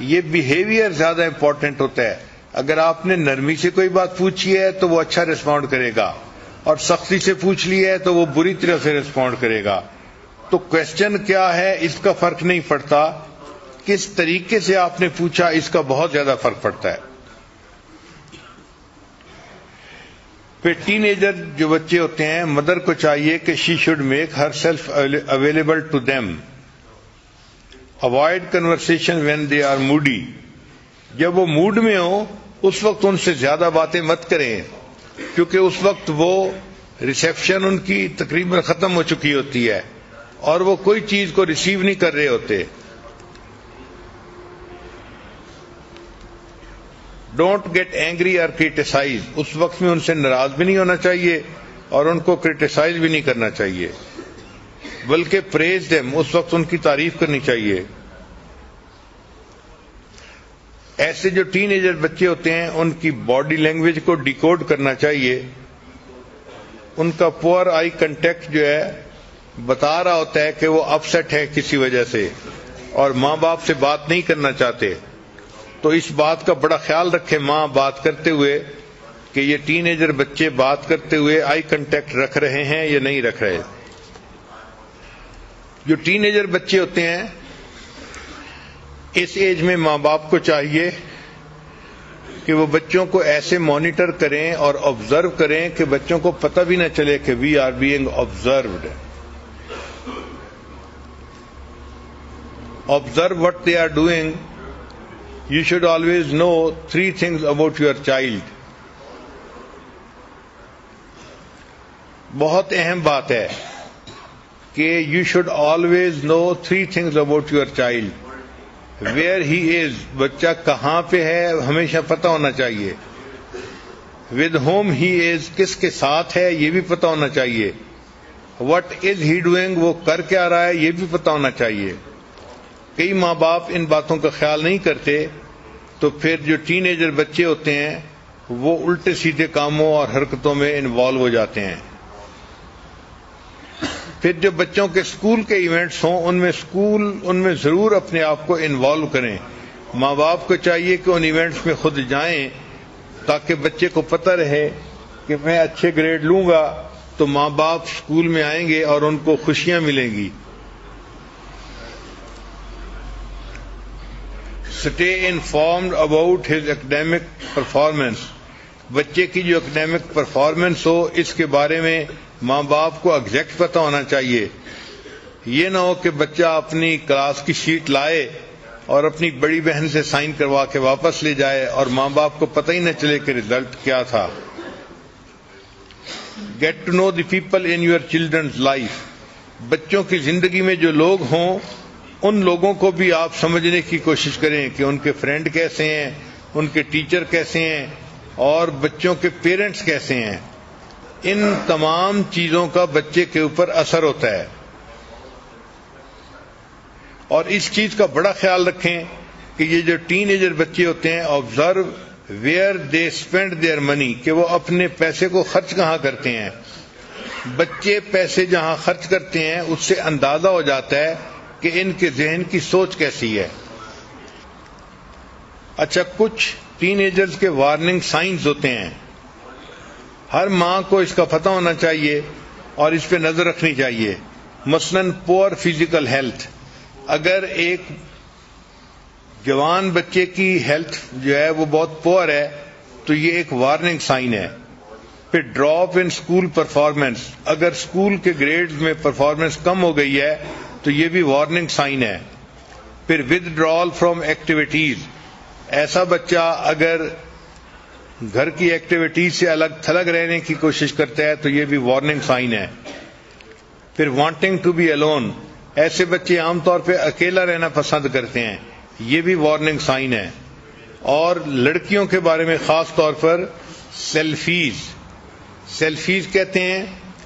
یہ بیہیویئر زیادہ امپورٹنٹ ہوتا ہے. اگر آپ نے نرمی سے کوئی بات پوچھی ہے تو وہ اچھا ریسپونڈ کرے گا، اور سختی سے پوچھ لی ہے تو وہ بری طرح سے ریسپونڈ کرے گا. تو کوشچن کیا ہے اس کا فرق نہیں پڑتا، کس طریقے سے آپ نے پوچھا اس کا بہت زیادہ فرق پڑتا ہے. پھر ٹین ایجر جو بچے ہوتے ہیں، مدر کو چاہیے کہ she should make herself available to them. Avoid conversation when they are moody. جب وہ موڈ میں ہو اس وقت ان سے زیادہ باتیں مت کریں، کیونکہ اس وقت وہ ریسیپشن ان کی تقریباً ختم ہو چکی ہوتی ہے اور وہ کوئی چیز کو ریسیو نہیں کر رہے ہوتے. ڈونٹ گیٹ اینگری اور کریٹیسائز. اس وقت میں ان سے ناراض بھی نہیں ہونا چاہیے اور ان کو کریٹیسائز بھی نہیں کرنا چاہیے، بلکہ پریز دیم، اس وقت ان کی تعریف کرنی چاہیے. ایسے جو ٹین ایجر بچے ہوتے ہیں ان کی باڈی لینگویج کو ڈیکوڈ کرنا چاہیے. ان کا پور آئی کنٹیکٹ جو ہے بتا رہا ہوتا ہے کہ وہ اپ سیٹ ہے کسی وجہ سے اور ماں باپ سے بات نہیں کرنا چاہتے. تو اس بات کا بڑا خیال رکھے ماں بات کرتے ہوئے کہ یہ ٹین ایجر بچے بات کرتے ہوئے آئی کنٹیکٹ رکھ رہے ہیں یا نہیں رکھ رہے. جو ٹین ایجر بچے ہوتے ہیں اس ایج میں ماں باپ کو چاہیے کہ وہ بچوں کو ایسے مانیٹر کریں اور آبزرو کریں کہ بچوں کو پتہ بھی نہ چلے کہ we are being observed. Observe what they are doing. You should always know 3 things about your child. بہت اہم بات ہے کہ you should always know 3 things about your child. Where he is, بچہ کہاں پہ ہے ہمیشہ پتہ ہونا چاہیے. With whom he is, کس کے ساتھ ہے یہ بھی پتہ ہونا چاہیے. What is he doing, وہ کر کیا رہا ہے یہ بھی پتہ ہونا چاہیے. کئی ماں باپ ان باتوں کا خیال نہیں کرتے تو پھر جو ٹین ایجر بچے ہوتے ہیں وہ الٹے سیدھے کاموں اور حرکتوں میں انوالو ہو جاتے ہیں. پھر جو بچوں کے اسکول کے ایونٹس ہوں ان میں ضرور اپنے آپ کو انوالو کریں. ماں باپ کو چاہیے کہ ان ایونٹس میں خود جائیں تاکہ بچے کو پتہ رہے کہ میں اچھے گریڈ لوں گا تو ماں باپ اسکول میں آئیں گے اور ان کو خوشیاں ملیں گی. Stay informed about his academic performance. بچے کی جو اکیڈیمک پرفارمنس ہو اس کے بارے میں ماں باپ کو ایگزیکٹ پتہ ہونا چاہیے. یہ نہ ہو کہ بچہ اپنی کلاس کی شیٹ لائے اور اپنی بڑی بہن سے سائن کروا کے واپس لے جائے اور ماں باپ کو پتہ ہی نہ چلے کہ رزلٹ کیا تھا. Get to know the people in your children's life. بچوں کی زندگی میں جو لوگ ہوں ان لوگوں کو بھی آپ سمجھنے کی کوشش کریں کہ ان کے فرینڈ کیسے ہیں, ان کے ٹیچر کیسے ہیں اور بچوں کے پیرنٹس کیسے ہیں. ان تمام چیزوں کا بچے کے اوپر اثر ہوتا ہے. اور اس چیز کا بڑا خیال رکھیں کہ یہ جو ٹین ایجر بچے ہوتے ہیں, observe where they spend their money, کہ وہ اپنے پیسے کو خرچ کہاں کرتے ہیں. بچے پیسے جہاں خرچ کرتے ہیں اس سے اندازہ ہو جاتا ہے کہ ان کے ذہن کی سوچ کیسی ہے. اچھا, کچھ ٹین ایجرز کے وارننگ سائنز ہوتے ہیں. ہر ماں کو اس کا پتہ ہونا چاہیے اور اس پہ نظر رکھنی چاہیے. مثلاً پور فزیکل ہیلتھ. اگر ایک جوان بچے کی ہیلتھ جو ہے وہ بہت پور ہے تو یہ ایک وارننگ سائن ہے. پھر ڈراپ ان اسکول پرفارمنس. اگر اسکول کے گریڈز میں پرفارمنس کم ہو گئی ہے تو یہ بھی وارننگ سائن ہے. پھر ودڈرال فرام ایکٹیویٹیز. ایسا بچہ اگر گھر کی ایکٹیویٹیز سے الگ تھلگ رہنے کی کوشش کرتا ہے تو یہ بھی وارننگ سائن ہے. پھر وانٹنگ ٹو بی الون. ایسے بچے عام طور پہ اکیلا رہنا پسند کرتے ہیں, یہ بھی وارننگ سائن ہے. اور لڑکیوں کے بارے میں خاص طور پر سیلفیز. سیلفیز کہتے ہیں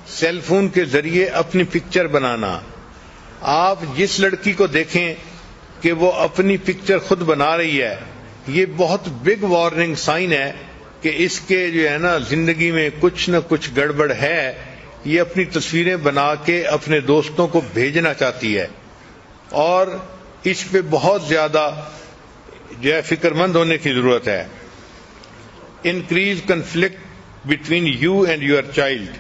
سیل فون کے ذریعے اپنی پکچر بنانا. آپ جس لڑکی کو دیکھیں کہ وہ اپنی پکچر خود بنا رہی ہے, یہ بہت بگ وارننگ سائن ہے کہ اس کے جو ہے نا زندگی میں کچھ نہ کچھ گڑبڑ ہے. یہ اپنی تصویریں بنا کے اپنے دوستوں کو بھیجنا چاہتی ہے اور اس پہ بہت زیادہ جو ہے فکر مند ہونے کی ضرورت ہے. Increase conflict between you and your child.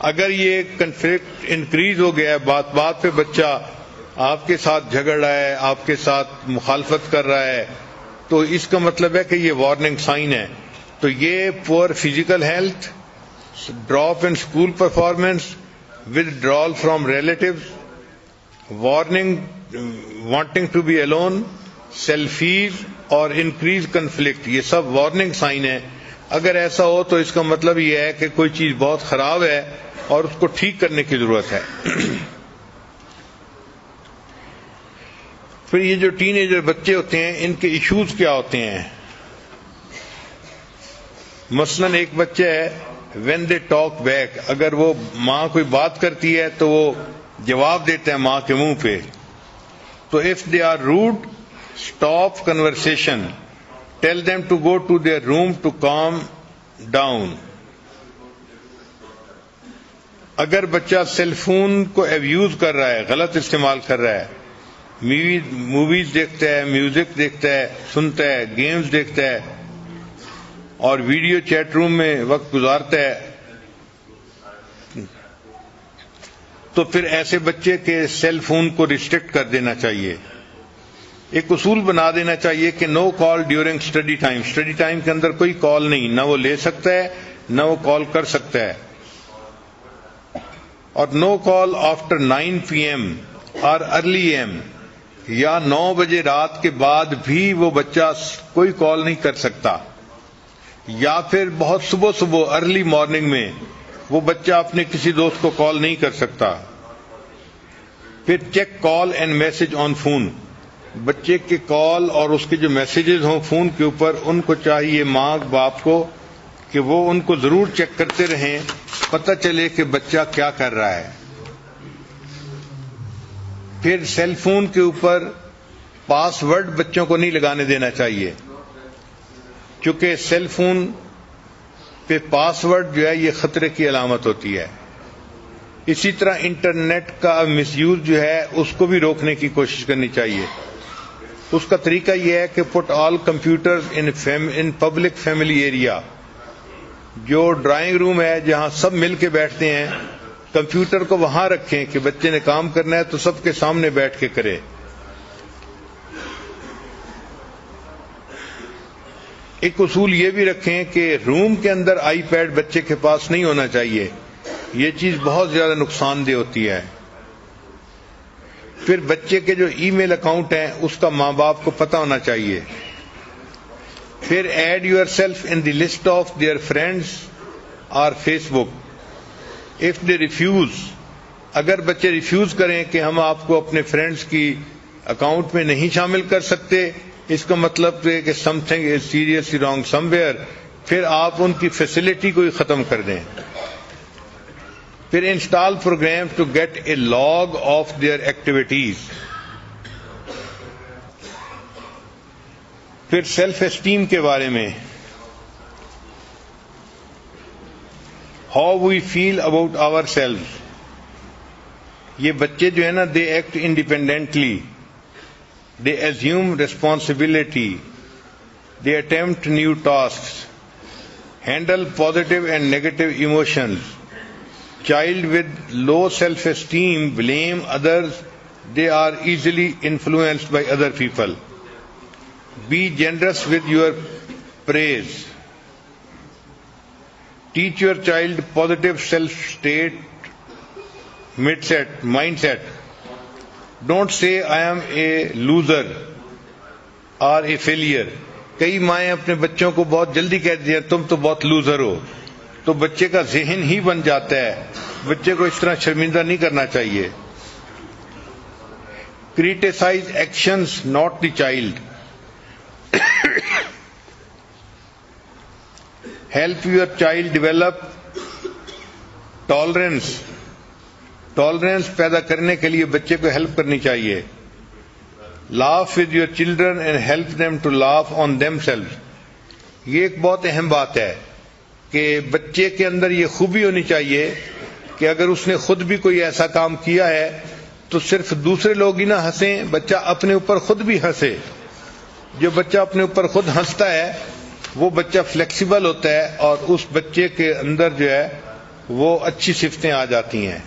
اگر یہ کنفلکٹ انکریز ہو گیا ہے, بات بات پہ بچہ آپ کے ساتھ جھگڑ رہا ہے, آپ کے ساتھ مخالفت کر رہا ہے, تو اس کا مطلب ہے کہ یہ وارننگ سائن ہے. تو یہ poor physical health, drop in school performance, withdrawal from relatives, wanting to be alone, selfies اور انکریز کنفلکٹ, یہ سب وارننگ سائن ہے. اگر ایسا ہو تو اس کا مطلب یہ ہے کہ کوئی چیز بہت خراب ہے اور اس کو ٹھیک کرنے کی ضرورت ہے. پھر یہ جو ٹین ایجر بچے ہوتے ہیں ان کے ایشوز کیا ہوتے ہیں. مثلاً ایک بچہ ہے وین دے ٹاک بیک, اگر وہ ماں کوئی بات کرتی ہے تو وہ جواب دیتے ہیں ماں کے منہ پہ. تو if they are rude stop conversation, tell them to go to their room to calm down. اگر بچہ سیل فون کو ایبیوز کر رہا ہے, غلط استعمال کر رہا ہے, موویز دیکھتا ہے, میوزک دیکھتا ہے, سنتا ہے, گیمز دیکھتا ہے اور ویڈیو چیٹ روم میں وقت گزارتا ہے, تو پھر ایسے بچے کے سیل فون کو ریسٹرکٹ کر دینا چاہیے. ایک اصول بنا دینا چاہیے کہ no call during study time. Study time کے اندر کوئی کال نہیں, نہ وہ لے سکتا ہے نہ وہ کال کر سکتا ہے. اور نو کال آفٹر 9 PM اور ارلی AM, یا 9 بجے رات کے بعد بھی وہ بچہ کوئی کال نہیں کر سکتا. یا پھر بہت صبح ارلی مارننگ میں وہ بچہ اپنے کسی دوست کو کال نہیں کر سکتا. پھر check call and message on phone. بچے کے کال اور اس کے جو میسیجز ہوں فون کے اوپر, ان کو چاہیے ماں باپ کو کہ وہ ان کو ضرور چیک کرتے رہیں, پتہ چلے کہ بچہ کیا کر رہا ہے. پھر سیل فون کے اوپر پاس ورڈ بچوں کو نہیں لگانے دینا چاہیے, کیونکہ سیل فون پہ پاس ورڈ جو ہے یہ خطرے کی علامت ہوتی ہے. اسی طرح انٹرنیٹ کا مس یوز جو ہے اس کو بھی روکنے کی کوشش کرنی چاہیے. اس کا طریقہ یہ ہے کہ put all computers in public family area. جو ڈرائنگ روم ہے جہاں سب مل کے بیٹھتے ہیں، کمپیوٹر کو وہاں رکھیں کہ بچے نے کام کرنا ہے تو سب کے سامنے بیٹھ کے کرے. ایک اصول یہ بھی رکھیں کہ روم کے اندر آئی پیڈ بچے کے پاس نہیں ہونا چاہیے، یہ چیز بہت زیادہ نقصان دہ ہوتی ہے. پھر بچے کے جو ای میل اکاؤنٹ ہیں اس کا ماں باپ کو پتہ ہونا چاہیے. پھر add yourself in the list of their friends اور Facebook. If they refuse, اگر بچے ریفیوز کریں کہ ہم آپ کو اپنے فرینڈس کی اکاؤنٹ میں نہیں شامل کر سکتے، اس کا مطلب ہے کہ some thing is seriously wrong some where, پھر آپ ان کی فیسلٹی کو ہی ختم کر دیں. پھر install program to get a log of their activities. پھر سیلف اسٹیم کے بارے میں، how we feel about our self. یہ بچے جو ہے نا، they act independently, they assume responsibility, they attempt new tasks, handle positive and negative emotions. Child with low self-esteem blame others, they are easily influenced by other people. Be generous with your praise. Teach your child positive self-state mindset. Don't say I am a loser or a failure. کئی مائیں اپنے بچوں کو بہت جلدی کہتی ہیں تم تو بہت لوزر ہو، تو بچے کا ذہن ہی بن جاتا ہے. بچے کو اس طرح شرمندہ نہیں کرنا چاہیے. Criticize actions, not the child. Help your child develop tolerance. Tolerance پیدا کرنے کے لیے بچے کو ہیلپ کرنی چاہیے. Laugh with your children and help them to laugh on them self. یہ ایک بہت اہم بات ہے کہ بچے کے اندر یہ خوبی ہونی چاہیے کہ اگر اس نے خود بھی کوئی ایسا کام کیا ہے تو صرف دوسرے لوگ ہی نہ ہنسیں، بچہ اپنے اوپر خود بھی ہنسے. جو بچہ اپنے اوپر خود ہنستا ہے وہ بچہ فلیکسیبل ہوتا ہے اور اس بچے کے اندر جو ہے وہ اچھی صفتیں آ جاتی ہیں.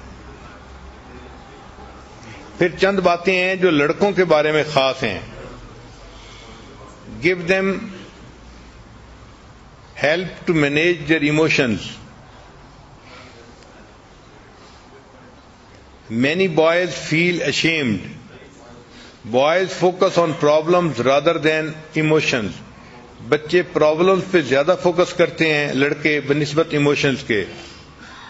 پھر چند باتیں ہیں جو لڑکوں کے بارے میں خاص ہیں. Give them help to manage their emotions. Many boys feel ashamed. Boys focus on problems rather than emotions. بچے پرابلمز پہ زیادہ فوکس کرتے ہیں لڑکے بنسبت ایموشنز کے.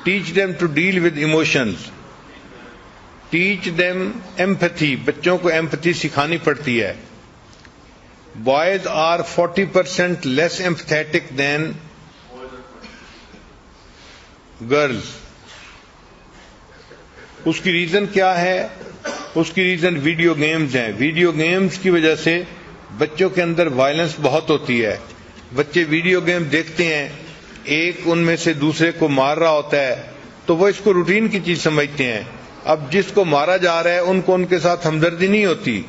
Teach them to deal with emotions. Teach them empathy. بچوں کو empathy سکھانی پڑتی ہے. Boys are 40% less empathetic than girls. اس کی ریزن کیا ہے؟ اس کی ریزن ویڈیو گیمز ہیں. ویڈیو گیمز کی وجہ سے بچوں کے اندر وائلنس بہت ہوتی ہے. بچے ویڈیو گیم دیکھتے ہیں، ایک ان میں سے دوسرے کو مار رہا ہوتا ہے تو وہ اس کو روٹین کی چیز سمجھتے ہیں. اب جس کو مارا جا رہا ہے ان کو ان کے ساتھ ہمدردی نہیں ہوتی.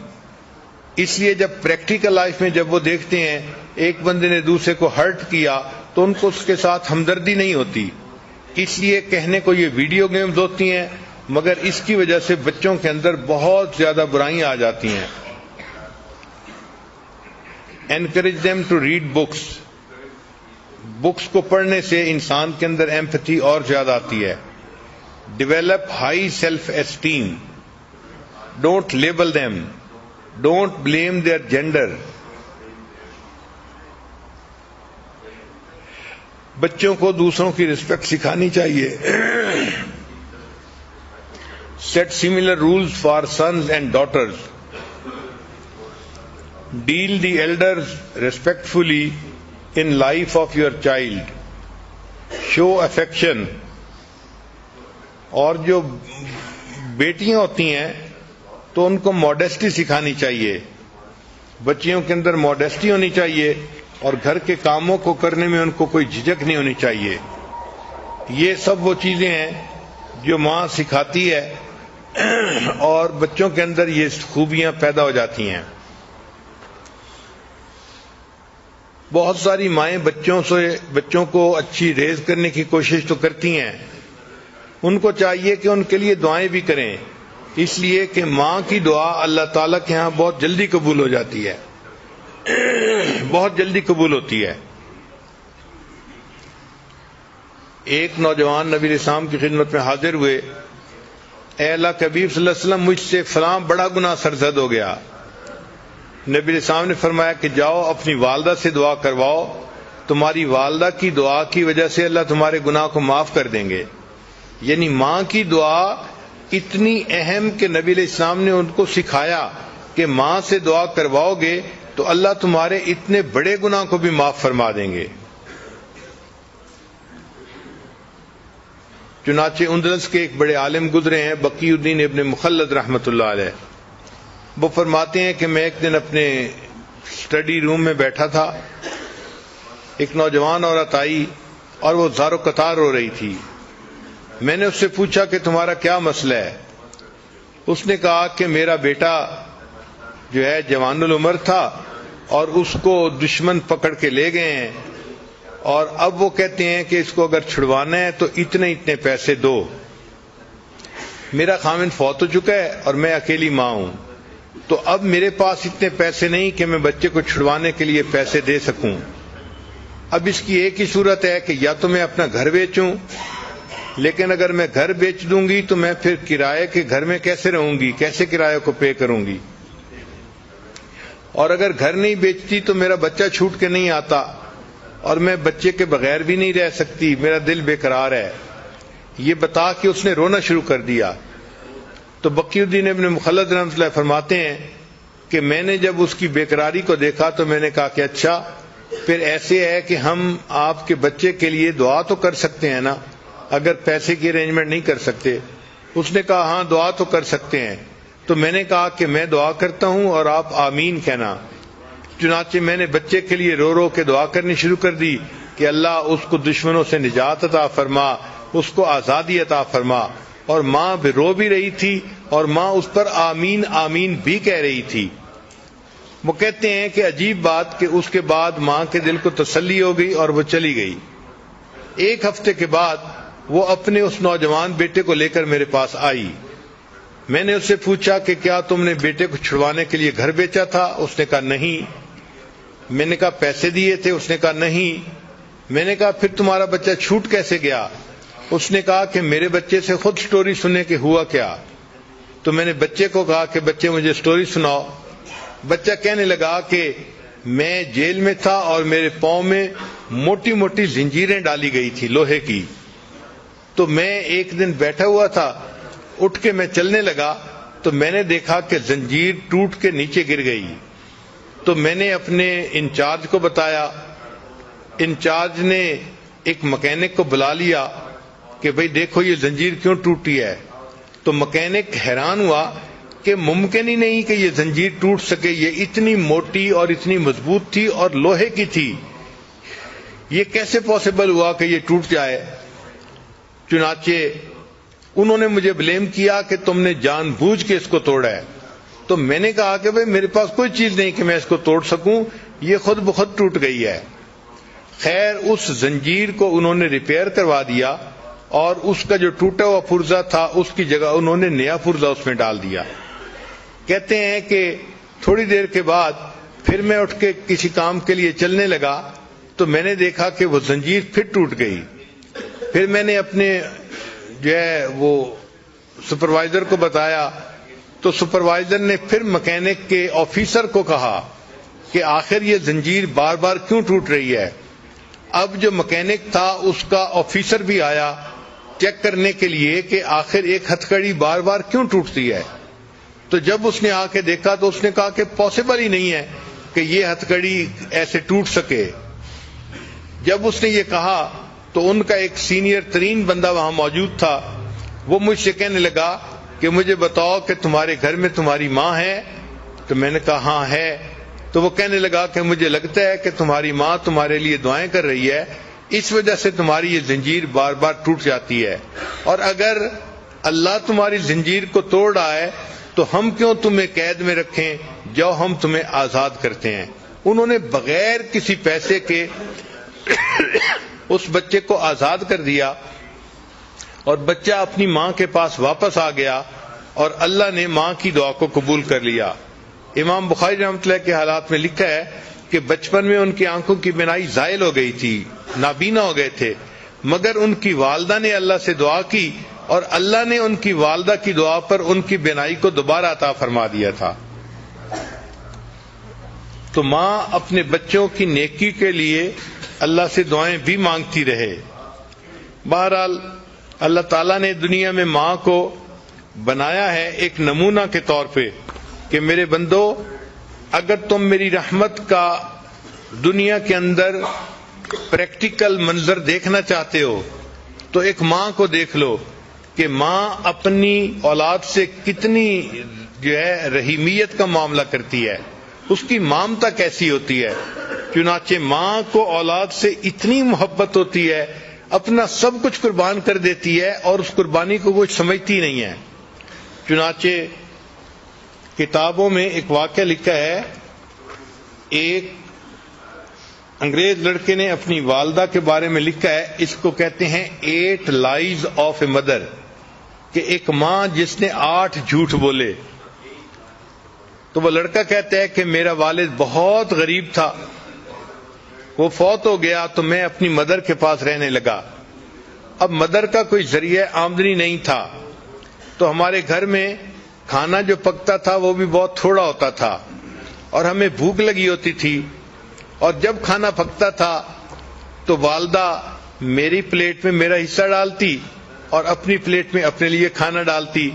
اس لیے جب پریکٹیکل لائف میں جب وہ دیکھتے ہیں ایک بندے نے دوسرے کو ہرٹ کیا تو ان کو اس کے ساتھ ہمدردی نہیں ہوتی. اس لیے کہنے کو یہ ویڈیو گیمز ہوتی ہیں، مگر اس کی وجہ سے بچوں کے اندر بہت زیادہ برائیاں آ جاتی ہیں. Encourage them to read books. Books کو پڑھنے سے انسان کے اندر ایمپتھی اور زیادہ آتی ہے. Develop high self-esteem. Don't label them. Don't blame their gender. بچوں کو دوسروں کی رسپیکٹ سکھانی چاہیے. Set similar rules for sons and daughters. Deal the elders respectfully in life of your child. Show affection. اور جو بیٹیاں ہوتی ہیں تو ان کو ماڈیسٹی سکھانی چاہیے. بچیوں کے اندر ماڈیسٹی ہونی چاہیے اور گھر کے کاموں کو کرنے میں ان کو کوئی جھجک نہیں ہونی چاہیے. یہ سب وہ چیزیں ہیں جو ماں سکھاتی ہے اور بچوں کے اندر یہ خوبیاں پیدا ہو جاتی ہیں. بہت ساری مائیں بچوں کو اچھی ریز کرنے کی کوشش تو کرتی ہیں، ان کو چاہیے کہ ان کے لیے دعائیں بھی کریں، اس لیے کہ ماں کی دعا اللہ تعالیٰ کے ہاں بہت جلدی قبول ہو جاتی ہے، بہت جلدی قبول ہوتی ہے۔ ایک نوجوان نبی علیہ السلام کی خدمت میں حاضر ہوئے، اے اللہ کے حبیب صلی اللہ علیہ وسلم، مجھ سے فلاں بڑا گناہ سرزد ہو گیا۔ نبی علیہ السلام نے فرمایا کہ جاؤ اپنی والدہ سے دعا کرواؤ، تمہاری والدہ کی دعا کی وجہ سے اللہ تمہارے گناہ کو معاف کر دیں گے۔ یعنی ماں کی دعا اتنی اہم کہ نبی علیہ السلام نے ان کو سکھایا کہ ماں سے دعا کرواؤ گے تو اللہ تمہارے اتنے بڑے گناہ کو بھی معاف فرما دیں گے۔ چنانچہ اندلس کے ایک بڑے عالم گزرے ہیں، بقی الدین ابن مخلد رحمۃ اللہ علیہ، وہ فرماتے ہیں کہ میں ایک دن اپنے اسٹڈی روم میں بیٹھا تھا، ایک نوجوان عورت آئی اور وہ زار و قطار رو رہی تھی۔ میں نے اس سے پوچھا کہ تمہارا کیا مسئلہ ہے؟ اس نے کہا کہ میرا بیٹا جو ہے جوان العمر تھا اور اس کو دشمن پکڑ کے لے گئے ہیں، اور اب وہ کہتے ہیں کہ اس کو اگر چھڑوانا ہے تو اتنے اتنے پیسے دو۔ میرا خاوند فوت ہو چکا ہے اور میں اکیلی ماں ہوں، تو اب میرے پاس اتنے پیسے نہیں کہ میں بچے کو چھڑوانے کے لیے پیسے دے سکوں۔ اب اس کی ایک ہی صورت ہے کہ یا تو میں اپنا گھر بیچوں، لیکن اگر میں گھر بیچ دوں گی تو میں پھر کرائے کے گھر میں کیسے رہوں گی، کیسے کرایہ کو پے کروں گی، اور اگر گھر نہیں بیچتی تو میرا بچہ چھوٹ کے نہیں آتا اور میں بچے کے بغیر بھی نہیں رہ سکتی، میرا دل بے قرار ہے۔ یہ بتا کہ اس نے رونا شروع کر دیا۔ تو بقی الدین ابن مخلد رحمۃ اللہ فرماتے ہیں کہ میں نے جب اس کی بے قراری کو دیکھا تو میں نے کہا کہ اچھا پھر ایسے ہے کہ ہم آپ کے بچے کے لیے دعا تو کر سکتے ہیں نا، اگر پیسے کی ارینجمنٹ نہیں کر سکتے۔ اس نے کہا ہاں دعا تو کر سکتے ہیں۔ تو میں نے کہا کہ میں دعا کرتا ہوں اور آپ آمین کہنا۔ چنانچہ میں نے بچے کے لیے رو رو کے دعا کرنی شروع کر دی کہ اللہ اس کو دشمنوں سے نجات عطا فرما، اس کو آزادی عطا فرما، اور ماں بھی رو بھی رہی تھی اور ماں اس پر آمین آمین بھی کہہ رہی تھی۔ وہ کہتے ہیں کہ عجیب بات کہ اس کے بعد ماں کے دل کو تسلی ہو گئی اور وہ چلی گئی۔ ایک ہفتے کے بعد وہ اپنے اس نوجوان بیٹے کو لے کر میرے پاس آئی۔ میں نے اس سے پوچھا کہ کیا تم نے بیٹے کو چھڑوانے کے لیے گھر بیچا تھا؟ اس نے کہا نہیں۔ میں نے کہا پیسے دیے تھے؟ اس نے کہا نہیں۔ میں نے کہا پھر تمہارا بچہ چھوٹ کیسے گیا؟ اس نے کہا کہ میرے بچے سے خود سٹوری سننے کے ہوا کیا۔ تو میں نے بچے کو کہا کہ بچے مجھے سٹوری سناؤ۔ بچہ کہنے لگا کہ میں جیل میں تھا اور میرے پاؤں میں موٹی موٹی زنجیریں ڈالی گئی تھی لوہے کی، تو میں ایک دن بیٹھا ہوا تھا، اٹھ کے میں چلنے لگا تو میں نے دیکھا کہ زنجیر ٹوٹ کے نیچے گر گئی۔ تو میں نے اپنے انچارج کو بتایا، انچارج نے ایک مکینک کو بلا لیا کہ بھئی دیکھو یہ زنجیر کیوں ٹوٹی ہے۔ تو مکینک حیران ہوا کہ ممکن ہی نہیں کہ یہ زنجیر ٹوٹ سکے، یہ اتنی موٹی اور اتنی مضبوط تھی اور لوہے کی تھی، یہ کیسے پاسبل ہوا کہ یہ ٹوٹ جائے۔ چنانچہ انہوں نے مجھے بلیم کیا کہ تم نے جان بوجھ کے اس کو توڑا ہے۔ تو میں نے کہا کہ بھئی میرے پاس کوئی چیز نہیں کہ میں اس کو توڑ سکوں، یہ خود بخود ٹوٹ گئی ہے۔ خیر اس زنجیر کو انہوں نے ریپیئر کروا دیا اور اس کا جو ٹوٹا ہوا پرزا تھا اس کی جگہ انہوں نے نیا پرزا اس میں ڈال دیا۔ کہتے ہیں کہ تھوڑی دیر کے بعد پھر میں اٹھ کے کسی کام کے لیے چلنے لگا تو میں نے دیکھا کہ وہ زنجیر پھر ٹوٹ گئی۔ پھر میں نے اپنے جو ہے وہ سپروائزر کو بتایا تو سپروائزر نے پھر مکینک کے آفیسر کو کہا کہ آخر یہ زنجیر بار بار کیوں ٹوٹ رہی ہے۔ اب جو مکینک تھا اس کا آفیسر بھی آیا چیک کرنے کے لیے کہ آخر ایک ہتھکڑی بار بار کیوں ٹوٹتی ہے۔ تو جب اس نے آ کے دیکھا تو اس نے کہا کہ پاسبل ہی نہیں ہے کہ یہ ہتھکڑی ایسے ٹوٹ سکے۔ جب اس نے یہ کہا تو ان کا ایک سینئر ترین بندہ وہاں موجود تھا، وہ مجھ سے کہنے لگا کہ مجھے بتاؤ کہ تمہارے گھر میں تمہاری ماں ہے؟ تو میں نے کہا ہاں ہے۔ تو وہ کہنے لگا کہ مجھے لگتا ہے کہ تمہاری ماں تمہارے لیے دعائیں کر رہی ہے، اس وجہ سے تمہاری یہ زنجیر بار بار ٹوٹ جاتی ہے، اور اگر اللہ تمہاری زنجیر کو توڑ رہا ہے تو ہم کیوں تمہیں قید میں رکھیں، جو ہم تمہیں آزاد کرتے ہیں۔ انہوں نے بغیر کسی پیسے کے اس بچے کو آزاد کر دیا اور بچہ اپنی ماں کے پاس واپس آ گیا اور اللہ نے ماں کی دعا کو قبول کر لیا۔ امام بخاری رحمۃ اللہ کے حالات میں لکھا ہے کہ بچپن میں ان کی آنکھوں کی بینائی زائل ہو گئی تھی، نابینا ہو گئے تھے، مگر ان کی والدہ نے اللہ سے دعا کی اور اللہ نے ان کی والدہ کی دعا پر ان کی بینائی کو دوبارہ عطا فرما دیا تھا۔ تو ماں اپنے بچوں کی نیکی کے لیے اللہ سے دعائیں بھی مانگتی رہے۔ بہرحال اللہ تعالیٰ نے دنیا میں ماں کو بنایا ہے ایک نمونہ کے طور پہ کہ میرے بندو، اگر تم میری رحمت کا دنیا کے اندر پریکٹیکل منظر دیکھنا چاہتے ہو تو ایک ماں کو دیکھ لو کہ ماں اپنی اولاد سے کتنی رحیمیت کا معاملہ کرتی ہے، اس کی مامتا کیسی ہوتی ہے۔ چنانچہ ماں کو اولاد سے اتنی محبت ہوتی ہے، اپنا سب کچھ قربان کر دیتی ہے اور اس قربانی کو وہ سمجھتی نہیں ہے۔ چنانچہ کتابوں میں ایک واقعہ لکھا ہے، ایک انگریز لڑکے نے اپنی والدہ کے بارے میں لکھا ہے، اس کو کہتے ہیں 8 لائز آف اے مدر، کہ ایک ماں جس نے 8 جھوٹ بولے۔ تو وہ لڑکا کہتا ہے کہ میرا والد بہت غریب تھا، وہ فوت ہو گیا تو میں اپنی مدر کے پاس رہنے لگا۔ اب مدر کا کوئی ذریعہ آمدنی نہیں تھا، تو ہمارے گھر میں کھانا جو پکتا تھا وہ بھی بہت تھوڑا ہوتا تھا اور ہمیں بھوک لگی ہوتی تھی، اور جب کھانا پکتا تھا تو والدہ میری پلیٹ میں میرا حصہ ڈالتی اور اپنی پلیٹ میں اپنے لیے کھانا ڈالتی۔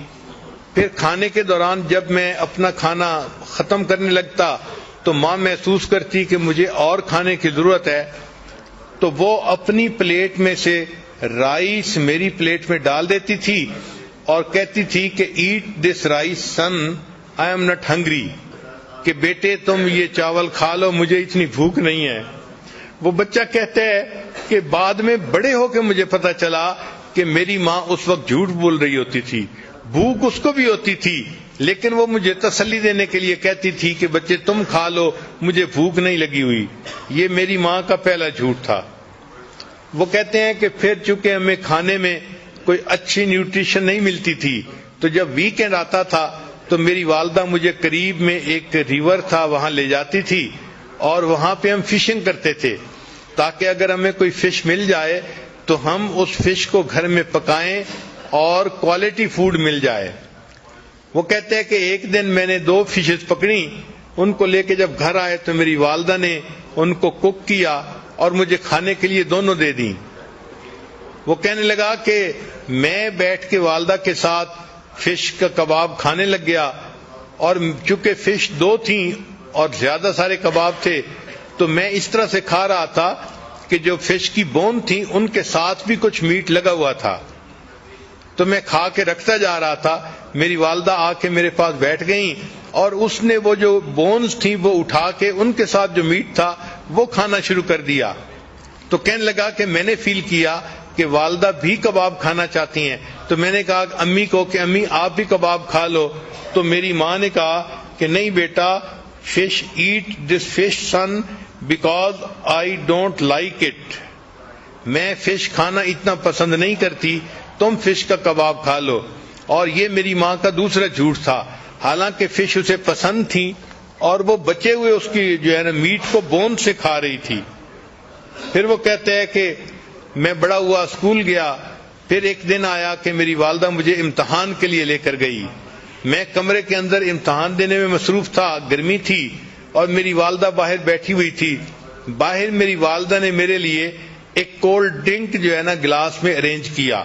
پھر کھانے کے دوران جب میں اپنا کھانا ختم کرنے لگتا تو ماں محسوس کرتی کہ مجھے اور کھانے کی ضرورت ہے، تو وہ اپنی پلیٹ میں سے رائس میری پلیٹ میں ڈال دیتی تھی اور کہتی تھی کہ eat this rice son, I am not hungry, کہ بیٹے تم یہ چاول کھا لو، مجھے اتنی بھوک نہیں ہے۔ وہ بچہ کہتا ہے کہ بعد میں بڑے ہو کے مجھے پتا چلا کہ میری ماں اس وقت جھوٹ بول رہی ہوتی تھی، بھوک اس کو بھی ہوتی تھی، لیکن وہ مجھے تسلی دینے کے لیے کہتی تھی کہ بچے تم کھا لو، مجھے بھوک نہیں لگی ہوئی۔ یہ میری ماں کا پہلا جھوٹ تھا۔ وہ کہتے ہیں کہ پھر چونکہ ہمیں کھانے میں کوئی اچھی نیوٹریشن نہیں ملتی تھی، تو جب ویکینڈ آتا تھا تو میری والدہ مجھے قریب میں ایک ریور تھا وہاں لے جاتی تھی اور وہاں پہ ہم فشنگ کرتے تھے، تاکہ اگر ہمیں کوئی فش مل جائے تو ہم اس فش کو گھر میں پکائیں اور کوالٹی فوڈ مل جائے۔ وہ کہتے ہیں کہ ایک دن میں نے 2 فشز پکڑی، ان کو لے کے جب گھر آئے تو میری والدہ نے ان کو کوک کیا اور مجھے کھانے کے لیے دونوں دے دیں۔ وہ کہنے لگا کہ میں بیٹھ کے والدہ کے ساتھ فش کا کباب کھانے لگ گیا، اور چونکہ فش 2 تھیں اور زیادہ سارے کباب تھے تو میں اس طرح سے کھا رہا تھا کہ جو فش کی بون تھی ان کے ساتھ بھی کچھ میٹ لگا ہوا تھا، تو میں کھا کے رکھتا جا رہا تھا۔ میری والدہ آ کے میرے پاس بیٹھ گئیں اور اس نے وہ جو بونز تھیں وہ اٹھا کے ان کے ساتھ جو میٹ تھا وہ کھانا شروع کر دیا۔ تو کہنے لگا کہ میں نے فیل کیا کہ والدہ بھی کباب کھانا چاہتی ہیں، تو میں نے کہا امی کو کہ امی آپ بھی کباب کھا لو، تو میری ماں نے کہا کہ نہیں بیٹا، fish eat this fish son because I don't like it, میں فش کھانا اتنا پسند نہیں کرتی، تم فش کا کباب کھا لو۔ اور یہ میری ماں کا دوسرا جھوٹ تھا، حالانکہ فش اسے پسند تھی اور وہ بچے ہوئے اس کی میٹ کو بون سے کھا رہی تھی۔ پھر وہ کہتے ہیں کہ میں بڑا ہوا، اسکول گیا، پھر ایک دن آیا کہ میری والدہ مجھے امتحان کے لیے لے کر گئی، میں کمرے کے اندر امتحان دینے میں مصروف تھا، گرمی تھی اور میری والدہ باہر بیٹھی ہوئی تھی۔ باہر میری والدہ نے میرے لیے ایک کولڈ ڈرنک گلاس میں ارینج کیا۔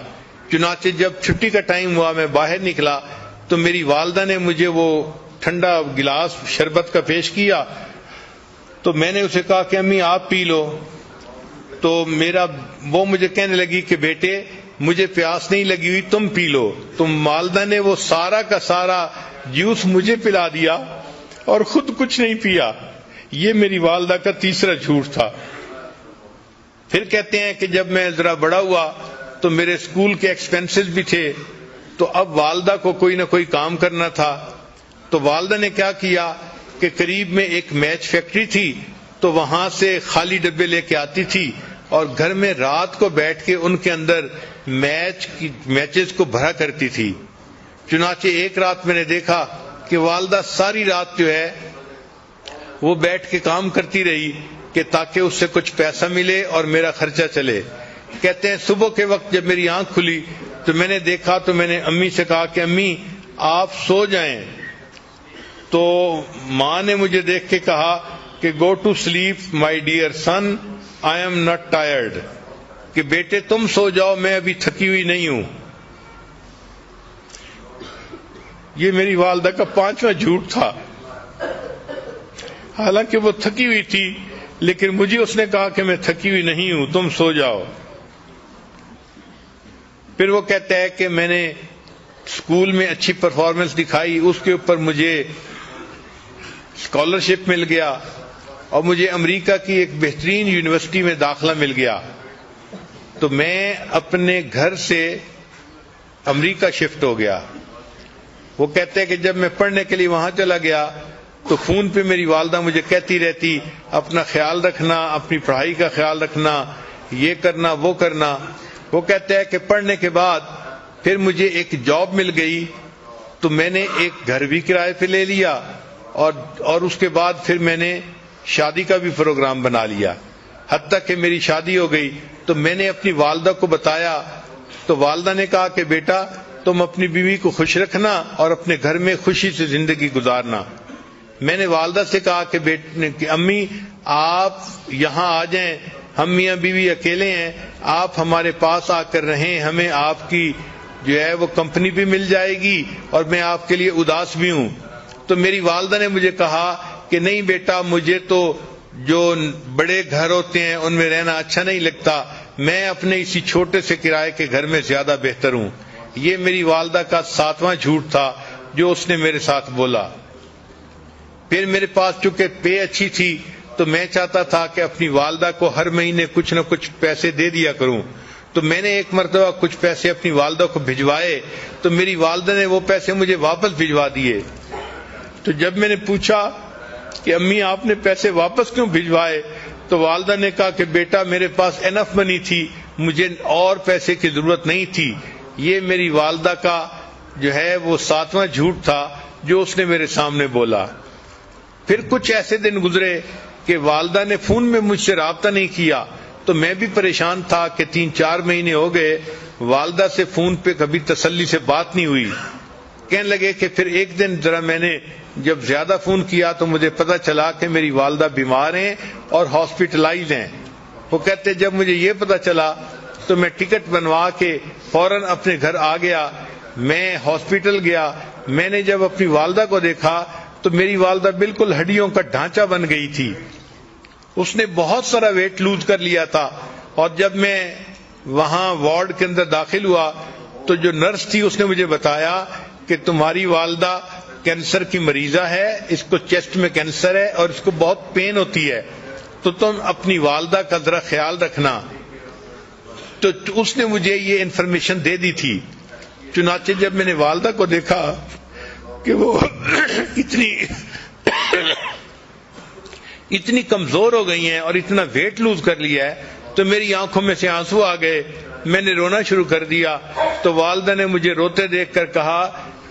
چنانچہ جب چھٹی کا ٹائم ہوا میں باہر نکلا تو میری والدہ نے مجھے وہ ٹھنڈا گلاس شربت کا پیش کیا، تو میں نے اسے کہا کہ امی آپ پی لو، تو وہ مجھے کہنے لگی کہ بیٹے مجھے پیاس نہیں لگی ہوئی، تم پی لو۔ تو والدہ نے وہ سارا کا سارا جوس مجھے پلا دیا اور خود کچھ نہیں پیا۔ یہ میری والدہ کا تیسرا جھوٹ تھا۔ پھر کہتے ہیں کہ جب میں ذرا بڑا ہوا تو میرے اسکول کے ایکسپینسز بھی تھے، تو اب والدہ کو کوئی نہ کوئی کام کرنا تھا، تو والدہ نے کیا کیا کہ قریب میں ایک میچ فیکٹری تھی تو وہاں سے خالی ڈبے لے کے آتی تھی اور گھر میں رات کو بیٹھ کے ان کے اندر میچز کو بھرا کرتی تھی. چنانچہ ایک رات میں نے دیکھا کہ والدہ ساری رات جو ہے وہ بیٹھ کے کام کرتی رہی کہ تاکہ اس سے کچھ پیسہ ملے اور میرا خرچہ چلے. کہتے ہیں صبح کے وقت جب میری آنکھ کھلی تو میں نے دیکھا تو میں نے امی سے کہا کہ امی آپ سو جائیں. تو ماں نے مجھے دیکھ کے کہا کہ go to sleep my dear son, I am not tired, کہ بیٹے تم سو جاؤ میں ابھی تھکی ہوئی نہیں ہوں. یہ میری والدہ کا 5واں جھوٹ تھا. حالانکہ وہ تھکی ہوئی تھی لیکن مجھے اس نے کہا کہ میں تھکی ہوئی نہیں ہوں, تم سو جاؤ. پھر وہ کہتا ہے کہ میں نے اسکول میں اچھی پرفارمنس دکھائی, اس کے اوپر مجھے اسکالرشپ مل گیا اور مجھے امریکہ کی ایک بہترین یونیورسٹی میں داخلہ مل گیا. تو میں اپنے گھر سے امریکہ شفٹ ہو گیا. وہ کہتے ہیں کہ جب میں پڑھنے کے لیے وہاں چلا گیا تو فون پہ میری والدہ مجھے کہتی رہتی اپنا خیال رکھنا, اپنی پڑھائی کا خیال رکھنا, یہ کرنا وہ کرنا. وہ کہتے ہیں کہ پڑھنے کے بعد پھر مجھے ایک جاب مل گئی تو میں نے ایک گھر بھی کرائے پہ لے لیا اور اس کے بعد پھر میں نے شادی کا بھی پروگرام بنا لیا. حتیٰ کہ میری شادی ہو گئی تو میں نے اپنی والدہ کو بتایا تو والدہ نے کہا کہ بیٹا تم اپنی بیوی کو خوش رکھنا اور اپنے گھر میں خوشی سے زندگی گزارنا. میں نے والدہ سے کہا کہ امی آپ یہاں آ جائیں, ہم میاں بیوی اکیلے ہیں, آپ ہمارے پاس آ کر رہیں, ہمیں آپ کی جو ہے وہ کمپنی بھی مل جائے گی اور میں آپ کے لیے اداس بھی ہوں. تو میری والدہ نے مجھے کہا کہ نہیں بیٹا مجھے تو جو بڑے گھر ہوتے ہیں ان میں رہنا اچھا نہیں لگتا, میں اپنے اسی چھوٹے سے کرائے کے گھر میں زیادہ بہتر ہوں. یہ میری والدہ کا 7واں جھوٹ تھا جو اس نے میرے ساتھ بولا. پھر میرے پاس چونکہ پے اچھی تھی تو میں چاہتا تھا کہ اپنی والدہ کو ہر مہینے کچھ نہ کچھ پیسے دے دیا کروں. تو میں نے ایک مرتبہ کچھ پیسے اپنی والدہ کو بھجوائے تو میری والدہ نے وہ پیسے مجھے واپس بھجوا دیے. تو جب میں نے پوچھا کہ امی آپ نے پیسے واپس کیوں بھجوائے تو والدہ نے کہا کہ بیٹا میرے پاس انف منی تھی, مجھے اور پیسے کی ضرورت نہیں تھی. یہ میری والدہ کا جو ہے وہ 7واں جھوٹ تھا جو اس نے میرے سامنے بولا. پھر کچھ ایسے دن گزرے کہ والدہ نے فون میں مجھ سے رابطہ نہیں کیا تو میں بھی پریشان تھا کہ 3-4 مہینے ہو گئے والدہ سے فون پہ کبھی تسلی سے بات نہیں ہوئی. کہنے لگے کہ پھر ایک دن ذرا میں نے جب زیادہ فون کیا تو مجھے پتا چلا کہ میری والدہ بیمار ہیں اور ہاسپٹلائز ہیں. وہ کہتے جب مجھے یہ پتا چلا تو میں ٹکٹ بنوا کے فوراً اپنے گھر آ گیا. میں ہاسپٹل گیا, میں نے جب اپنی والدہ کو دیکھا تو میری والدہ بالکل ہڈیوں کا ڈھانچہ بن گئی تھی. اس نے بہت سارا ویٹ لوز کر لیا تھا. اور جب میں وہاں وارڈ کے اندر داخل ہوا تو جو نرس تھی اس نے مجھے بتایا کہ تمہاری والدہ کینسر کی مریضہ ہے, اس کو چیسٹ میں کینسر ہے اور اس کو بہت پین ہوتی ہے, تو تم اپنی والدہ کا ذرا خیال رکھنا. تو اس نے مجھے یہ انفارمیشن دے دی تھی. چنانچہ جب میں نے والدہ کو دیکھا کہ وہ اتنی کمزور ہو گئی ہیں اور اتنا ویٹ لوز کر لیا ہے تو میری آنکھوں میں سے آنسو آ گئے, میں نے رونا شروع کر دیا. تو والدہ نے مجھے روتے دیکھ کر کہا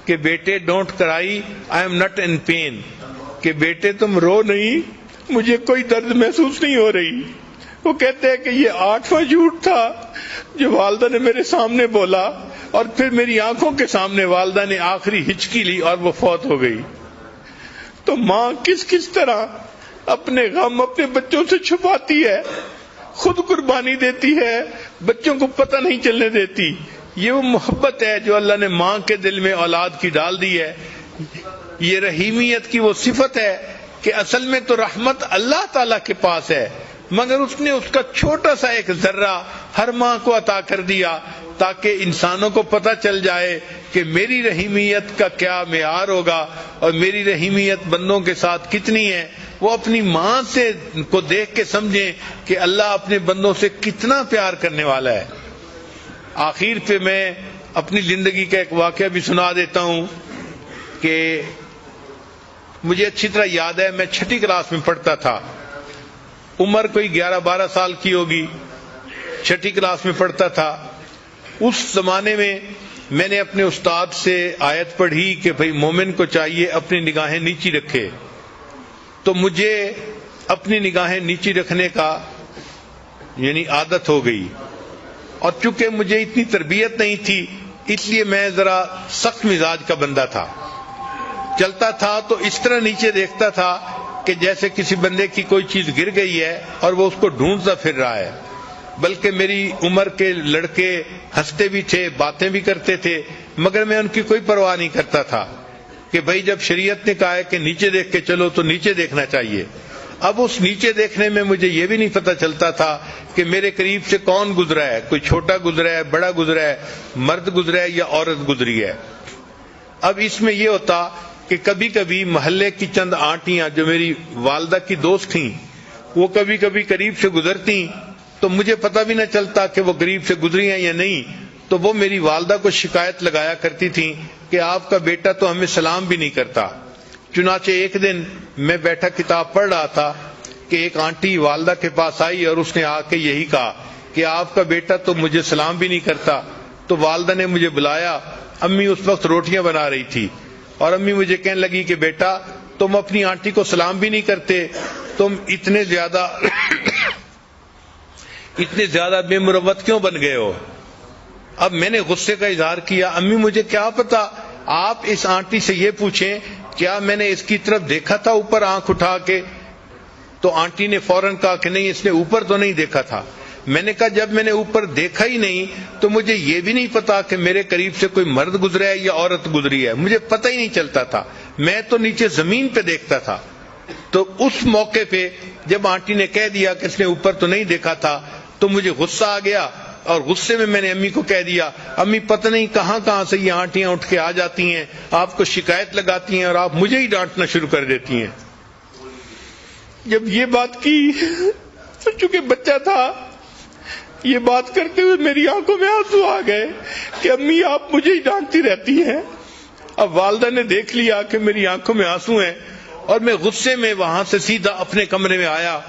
کہ بیٹے don't cry, I am not in pain, کہ بیٹے تم رو نہیں, مجھے کوئی درد محسوس نہیں ہو رہی. وہ کہتے ہیں کہ یہ 8واں جھوٹ تھا جو والدہ نے میرے سامنے بولا اور پھر میری آنکھوں کے سامنے والدہ نے آخری ہچکی لی اور وہ فوت ہو گئی. تو ماں کس کس طرح اپنے غم اپنے بچوں سے چھپاتی ہے, خود قربانی دیتی ہے, بچوں کو پتہ نہیں چلنے دیتی. یہ وہ محبت ہے جو اللہ نے ماں کے دل میں اولاد کی ڈال دی ہے. یہ رحیمیت کی وہ صفت ہے کہ اصل میں تو رحمت اللہ تعالی کے پاس ہے, مگر اس نے اس کا چھوٹا سا ایک ذرہ ہر ماں کو عطا کر دیا تاکہ انسانوں کو پتہ چل جائے کہ میری رحیمیت کا کیا معیار ہوگا اور میری رحیمیت بندوں کے ساتھ کتنی ہے. وہ اپنی ماں سے کو دیکھ کے سمجھیں کہ اللہ اپنے بندوں سے کتنا پیار کرنے والا ہے. آخر پہ میں اپنی زندگی کا ایک واقعہ بھی سنا دیتا ہوں کہ مجھے اچھی طرح یاد ہے, میں 6ٹھی کلاس میں پڑھتا تھا عمر کوئی 11-12 سال کی ہوگی، 6ٹھی کلاس میں پڑھتا تھا۔ اس زمانے میں نے اپنے استاد سے آیت پڑھی کہ بھئی مومن کو چاہیے اپنی نگاہیں نیچی رکھے، تو مجھے اپنی نگاہیں نیچی رکھنے کا عادت ہو گئی، اور چونکہ مجھے اتنی تربیت نہیں تھی اس لیے میں ذرا سخت مزاج کا بندہ تھا، چلتا تھا تو اس طرح نیچے دیکھتا تھا کہ جیسے کسی بندے کی کوئی چیز گر گئی ہے اور وہ اس کو ڈھونڈتا پھر رہا ہے۔ بلکہ میری عمر کے لڑکے ہنستے بھی تھے، باتیں بھی کرتے تھے، مگر میں ان کی کوئی پرواہ نہیں کرتا تھا کہ بھائی جب شریعت نے کہا ہے کہ نیچے دیکھ کے چلو تو نیچے دیکھنا چاہیے۔ اب اس نیچے دیکھنے میں مجھے یہ بھی نہیں پتہ چلتا تھا کہ میرے قریب سے کون گزرا ہے، کوئی چھوٹا گزرا ہے، بڑا گزرا ہے، مرد گزرا ہے یا عورت گزری ہے۔ اب اس میں یہ ہوتا کہ کبھی کبھی محلے کی چند آنٹیاں جو میری والدہ کی دوست تھیں وہ کبھی کبھی قریب سے گزرتی تو مجھے پتہ بھی نہ چلتا کہ وہ قریب سے گزری ہیں یا نہیں، تو وہ میری والدہ کو شکایت لگایا کرتی تھیں کہ آپ کا بیٹا تو ہمیں سلام بھی نہیں کرتا۔ چنانچہ ایک دن میں بیٹھا کتاب پڑھ رہا تھا کہ ایک آنٹی والدہ کے پاس آئی اور اس نے آ کے یہی کہا کہ آپ کا بیٹا تو مجھے سلام بھی نہیں کرتا۔ تو والدہ نے مجھے بلایا، امی اس وقت روٹیاں بنا رہی تھی، اور امی مجھے کہنے لگی کہ بیٹا تم اپنی آنٹی کو سلام بھی نہیں کرتے، تم اتنے زیادہ بے مروت کیوں بن گئے ہو؟ اب میں نے غصے کا اظہار کیا، امی مجھے کیا پتا، آپ اس آنٹی سے یہ پوچھیں کیا میں نے اس کی طرف دیکھا تھا اوپر آنکھ اٹھا کے؟ تو آنٹی نے فوراً کہا کہ نہیں، اس نے اوپر تو نہیں دیکھا تھا۔ میں نے کہا جب میں نے اوپر دیکھا ہی نہیں تو مجھے یہ بھی نہیں پتا کہ میرے قریب سے کوئی مرد گزرا ہے یا عورت گزری ہے، مجھے پتہ ہی نہیں چلتا تھا، میں تو نیچے زمین پہ دیکھتا تھا۔ تو اس موقع پہ جب آنٹی نے کہہ دیا کہ اس نے اوپر تو نہیں دیکھا تھا تو مجھے غصہ آ گیا، اور غصے میں نے امی کو کہہ دیا امی پتہ نہیں کہاں کہاں سے یہ آنٹیاں اٹھ کے آ جاتی ہیں، آپ کو شکایت لگاتی ہیں اور آپ مجھے ہی ڈانٹنا شروع کر دیتی ہیں۔ جب یہ بات کی تو چونکہ بچہ تھا، یہ بات کرتے ہوئے میری آنکھوں میں آنسو آ گئے کہ امی آپ مجھے ہی ڈانٹتی رہتی ہیں۔ اب والدہ نے دیکھ لیا کہ میری آنکھوں میں آنسو ہیں، اور میں غصے میں وہاں سے سیدھا اپنے کمرے میں آیا،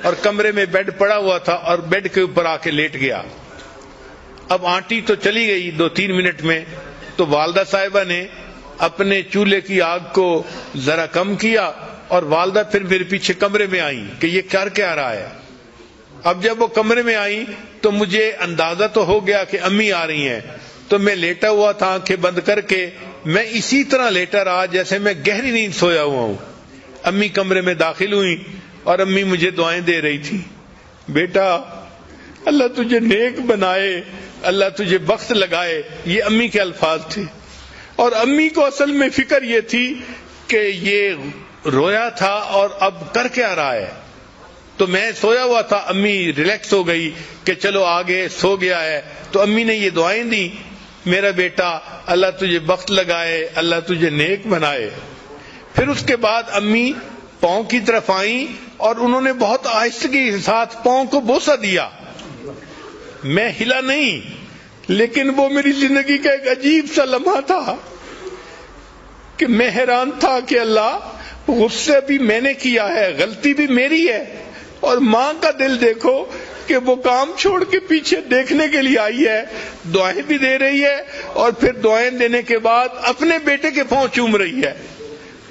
اور کمرے میں بیڈ پڑا ہوا تھا اور بیڈ کے اوپر آ کے لیٹ گیا۔ اب آنٹی تو چلی گئی 2-3 منٹ میں، تو والدہ صاحبہ نے اپنے چولہے کی آگ کو ذرا کم کیا، اور والدہ پھر میرے پیچھے کمرے میں آئی کہ یہ کر کیا رہا ہے۔ اب جب وہ کمرے میں آئی تو مجھے اندازہ تو ہو گیا کہ امی آ رہی ہیں، تو میں لیٹا ہوا تھا آنکھیں بند کر کے، میں اسی طرح لیٹا رہا جیسے میں گہری نیند سویا ہوا ہوں۔ امی کمرے میں داخل ہوئی اور امی مجھے دعائیں دے رہی تھی، بیٹا اللہ تجھے نیک بنائے، اللہ تجھے بخت لگائے، یہ امی کے الفاظ تھے۔ اور امی کو اصل میں فکر یہ تھی کہ یہ رویا تھا اور اب کر کیا رہا ہے۔ تو میں سویا ہوا تھا، امی ریلیکس ہو گئی کہ چلو آگے سو گیا ہے، تو امی نے یہ دعائیں دی، میرا بیٹا اللہ تجھے بخت لگائے، اللہ تجھے نیک بنائے۔ پھر اس کے بعد امی پاؤں کی طرف آئیں اور انہوں نے بہت آہستگی کے ساتھ پاؤں کو بوسہ دیا۔ میں ہلا نہیں، لیکن وہ میری زندگی کا ایک عجیب سا لمحہ تھا کہ میں حیران تھا کہ اللہ غصہ بھی میں نے کیا ہے، غلطی بھی میری ہے، اور ماں کا دل دیکھو کہ وہ کام چھوڑ کے پیچھے دیکھنے کے لیے آئی ہے، دعائیں بھی دے رہی ہے، اور پھر دعائیں دینے کے بعد اپنے بیٹے کے پاؤں چوم رہی ہے۔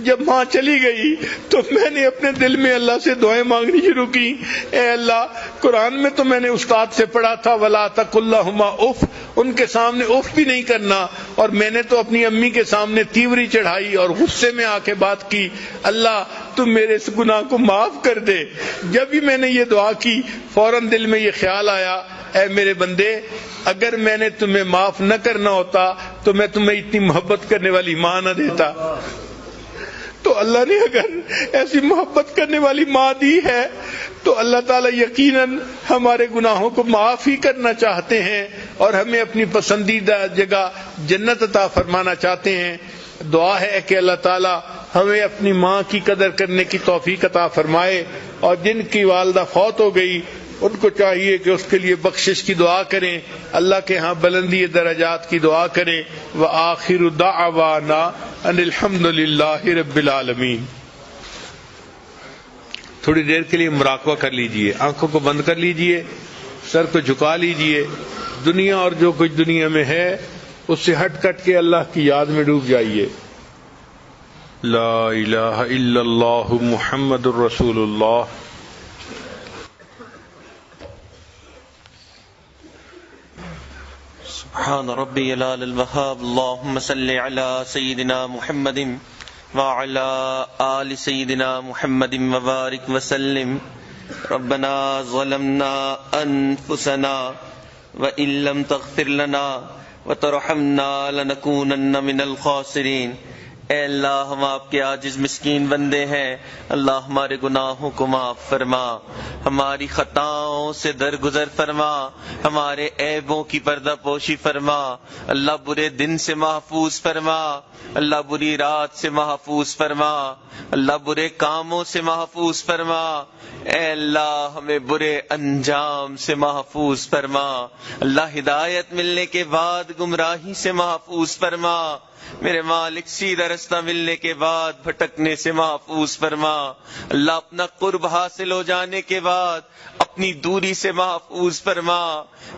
جب ماں چلی گئی تو میں نے اپنے دل میں اللہ سے دعائیں مانگنی شروع کی، اے اللہ قرآن میں تو میں نے استاد سے پڑھا تھا وَلَا تَقُلْ لَهُمَا اُف، ان کے سامنے اف بھی نہیں کرنا، اور میں نے تو اپنی امی کے سامنے تیوری چڑھائی اور غصے میں آ کے بات کی، اللہ تم میرے اس گناہ کو معاف کر دے۔ جب بھی میں نے یہ دعا کی فوراً دل میں یہ خیال آیا، اے میرے بندے اگر میں نے تمہیں معاف نہ کرنا ہوتا تو میں تمہیں اتنی محبت کرنے والی ماں نہ دیتا۔ تو اللہ نے اگر ایسی محبت کرنے والی ماں دی ہے تو اللہ تعالیٰ یقیناً ہمارے گناہوں کو معاف ہی کرنا چاہتے ہیں اور ہمیں اپنی پسندیدہ جگہ جنت عطا فرمانا چاہتے ہیں۔ دعا ہے کہ اللہ تعالیٰ ہمیں اپنی ماں کی قدر کرنے کی توفیق عطا فرمائے، اور جن کی والدہ فوت ہو گئی ان کو چاہیے کہ اس کے لیے بخشش کی دعا کریں، اللہ کے ہاں بلندی درجات کی دعا کریں۔ وآخر دعوانا ان الحمد للہ رب العالمین۔ تھوڑی دیر کے لیے مراقبہ کر لیجئے، آنکھوں کو بند کر لیجئے، سر کو جھکا لیجئے، دنیا اور جو کچھ دنیا میں ہے اس سے ہٹ کٹ کے اللہ کی یاد میں ڈوب جائیے۔ لا الہ الا اللہ محمد الرسول اللہ۔ سبحان ربی العلی الوہاب، اللہم صلی علی سیدنا محمد وعلى آل سيدنا محمد وبارك وسلم۔ ربنا ظلمنا أنفسنا وإن لم تغفر لنا وترحمنا لنكونن من الخاسرين۔ اے اللہ ہم آپ کے عاجز مسکین بندے ہیں، اللہ ہمارے گناہوں کو معاف فرما، ہماری خطاؤں سے درگزر فرما، ہمارے عیبوں کی پردہ پوشی فرما، اللہ برے دن سے محفوظ فرما، اللہ بری رات سے محفوظ فرما، اللہ برے کاموں سے محفوظ فرما، اے اللہ ہمیں برے انجام سے محفوظ فرما، اللہ ہدایت ملنے کے بعد گمراہی سے محفوظ فرما، میرے مالک سیدھا رستہ ملنے کے بعد بھٹکنے سے محفوظ فرما، اللہ اپنا قرب حاصل ہو جانے کے بعد اپنی دوری سے محفوظ فرما،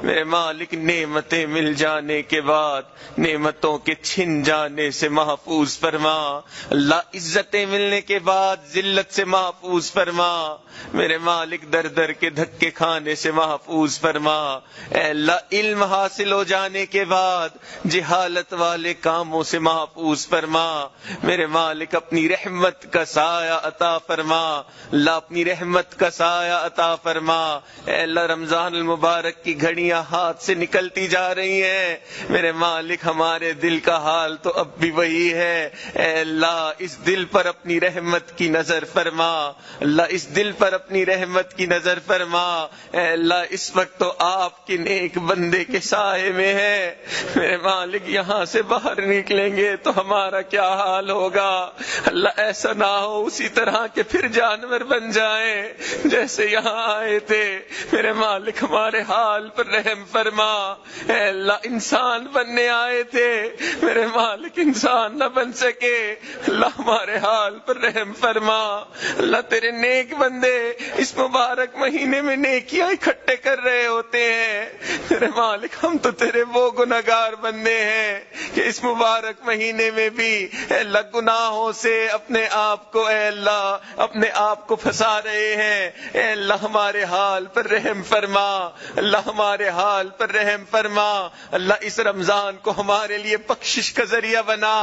میرے مالک نعمتیں مل جانے کے بعد نعمتوں کے چھن جانے سے محفوظ فرما، اللہ عزتیں ملنے کے بعد ذلت سے محفوظ فرما، میرے مالک در در کے دھکے کھانے سے محفوظ فرما، اے اللہ علم حاصل ہو جانے کے بعد جہالت والے کاموں سے محفوظ فرما، میرے مالک اپنی رحمت کا سایہ عطا فرما، اللہ اپنی رحمت کا سایہ عطا فرما، اے اللہ رمضان المبارک کی گھڑیاں ہاتھ سے نکلتی جا رہی ہیں، میرے مالک ہمارے دل کا حال تو اب بھی وہی ہے، اے اللہ اس دل پر اپنی رحمت کی نظر فرما، اللہ اس دل پر اپنی رحمت کی نظر فرما، اے اللہ اس وقت تو آپ کے نیک بندے کے سائے میں ہے، میرے مالک یہاں سے باہر نکلیں گے تو ہمارا کیا حال ہوگا، اللہ ایسا نہ ہو اسی طرح کے پھر جانور بن جائیں جیسے یہاں آئے تھے، میرے مالک ہمارے حال پر رحم فرما، اے اللہ انسان بننے آئے تھے میرے مالک انسان نہ بن سکے، اللہ ہمارے حال پر رحم فرما، اللہ تیرے نیک بندے اس مبارک مہینے میں نیکیاں اکٹھے کر رہے ہوتے ہیں، میرے مالک ہم تو تیرے وہ گناہگار بندے ہیں کہ اس مبارک مہینے میں بھی اے اللہ گناہوں سے اپنے آپ کو اے اللہ اپنے آپ کو پھنسا رہے ہیں، اے اللہ ہمارے حال پر رحم فرما، اللہ ہمارے حال پر رحم فرما، اللہ اس رمضان کو ہمارے لیے بخشش کا ذریعہ بنا،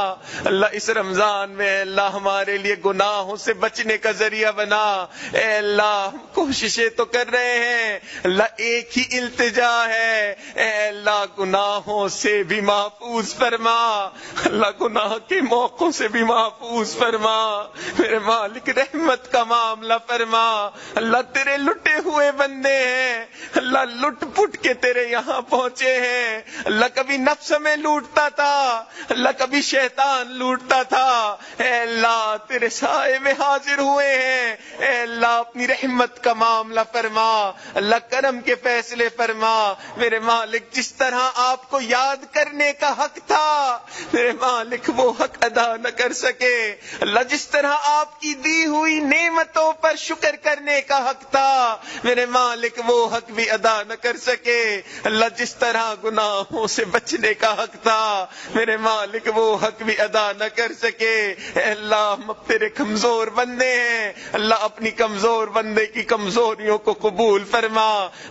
اللہ اس رمضان میں اے اللہ ہمارے لیے گناہوں سے بچنے کا ذریعہ بنا، اے اللہ ہم کوششیں تو کر رہے ہیں، اللہ ایک ہی التجا ہے، اے اللہ گناہوں سے بھی محفوظ فرما، اللہ گناہ کے موقعوں سے بھی محفوظ فرما، میرے مالک رحمت کا معاملہ فرما، اللہ تیرے لٹے ہوئے بندے ہیں، اللہ لٹ پٹ کے تیرے یہاں پہنچے ہیں، اللہ کبھی نفس میں لوٹتا تھا، اللہ کبھی شیطان لوٹتا تھا، اے اللہ تیرے سائے میں حاضر ہوئے ہیں، اے اللہ اپنی رحمت کا معاملہ فرما، اللہ کرم کے فیصلے فرما، میرے مالک جس طرح آپ کو یاد کرنے کا حق تھا میرے مالک وہ حق ادا نہ کر سکے، اللہ جس طرح آپ کی دی ہوئی نعمتوں پر شکر کرنے کا حق تھا میرے مالک وہ حق بھی ادا نہ کر سکے، اللہ جس طرح گناہوں سے بچنے کا حق تھا میرے مالک وہ حق بھی ادا نہ کر سکے، اے اللہ ہم تیرے کمزور بندے ہیں، اللہ اپنی کمزور بندے کی کمزوریوں کو قبول فرما،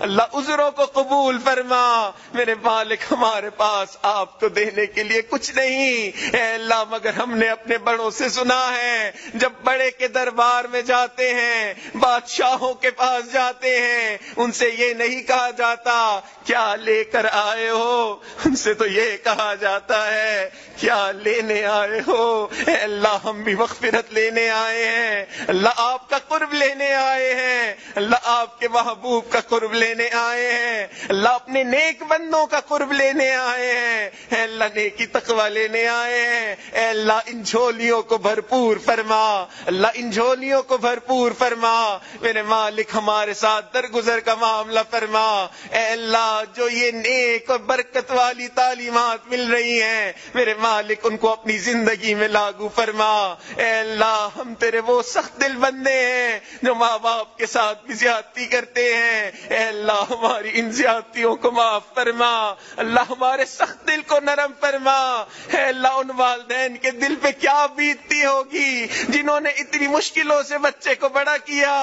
اللہ عذروں کو قبول فرما، میرے مالک ہمارے پاس آپ کو دینے کے لیے کچھ نہیں، اے اللہ مگر ہم نے اپنے بڑوں سے سنا ہے جب بڑے کے دربار میں جاتے ہیں بادشاہوں کے پاس جاتے ہیں ان سے یہ نہیں کہا جاتا کیا لے کر آئے ہو، ان سے تو یہ کہا جاتا ہے کیا لینے آئے ہو، اے اللہ ہم بھی مغفرت لینے آئے ہیں، اللہ آپ کا قرب لینے آئے ہیں، اللہ آپ کے محبوب کا قرب لینے آئے ہیں، اللہ اپنے نیک بندوں کا قرب لینے آئے ہیں، اے اللہ نیکی تقوی لینے آئے ہیں، اے اللہ ان جھولیوں کو بھرپور فرما، اللہ ان جھولیوں کو بھرپور فرما، میرے مالک ہمارے ساتھ درگزر کا معاملہ فرما، اے اللہ جو یہ نیک اور برکت والی تعلیمات مل رہی ہیں میرے مالک ان کو اپنی زندگی میں لاگو فرما، اے اللہ ہم تیرے وہ سخت دل بندے ہیں ہیں جو ماں باپ کے ساتھ بھی زیادتی کرتے ہیں، اے اللہ ہماری ان زیادتیوں کو معاف فرما، اللہ ہمارے سخت دل کو نرم فرما۔ اے اللہ ان والدین کے دل پہ کیا بیتتی ہوگی جنہوں نے اتنی مشکلوں سے بچے کو بڑا کیا،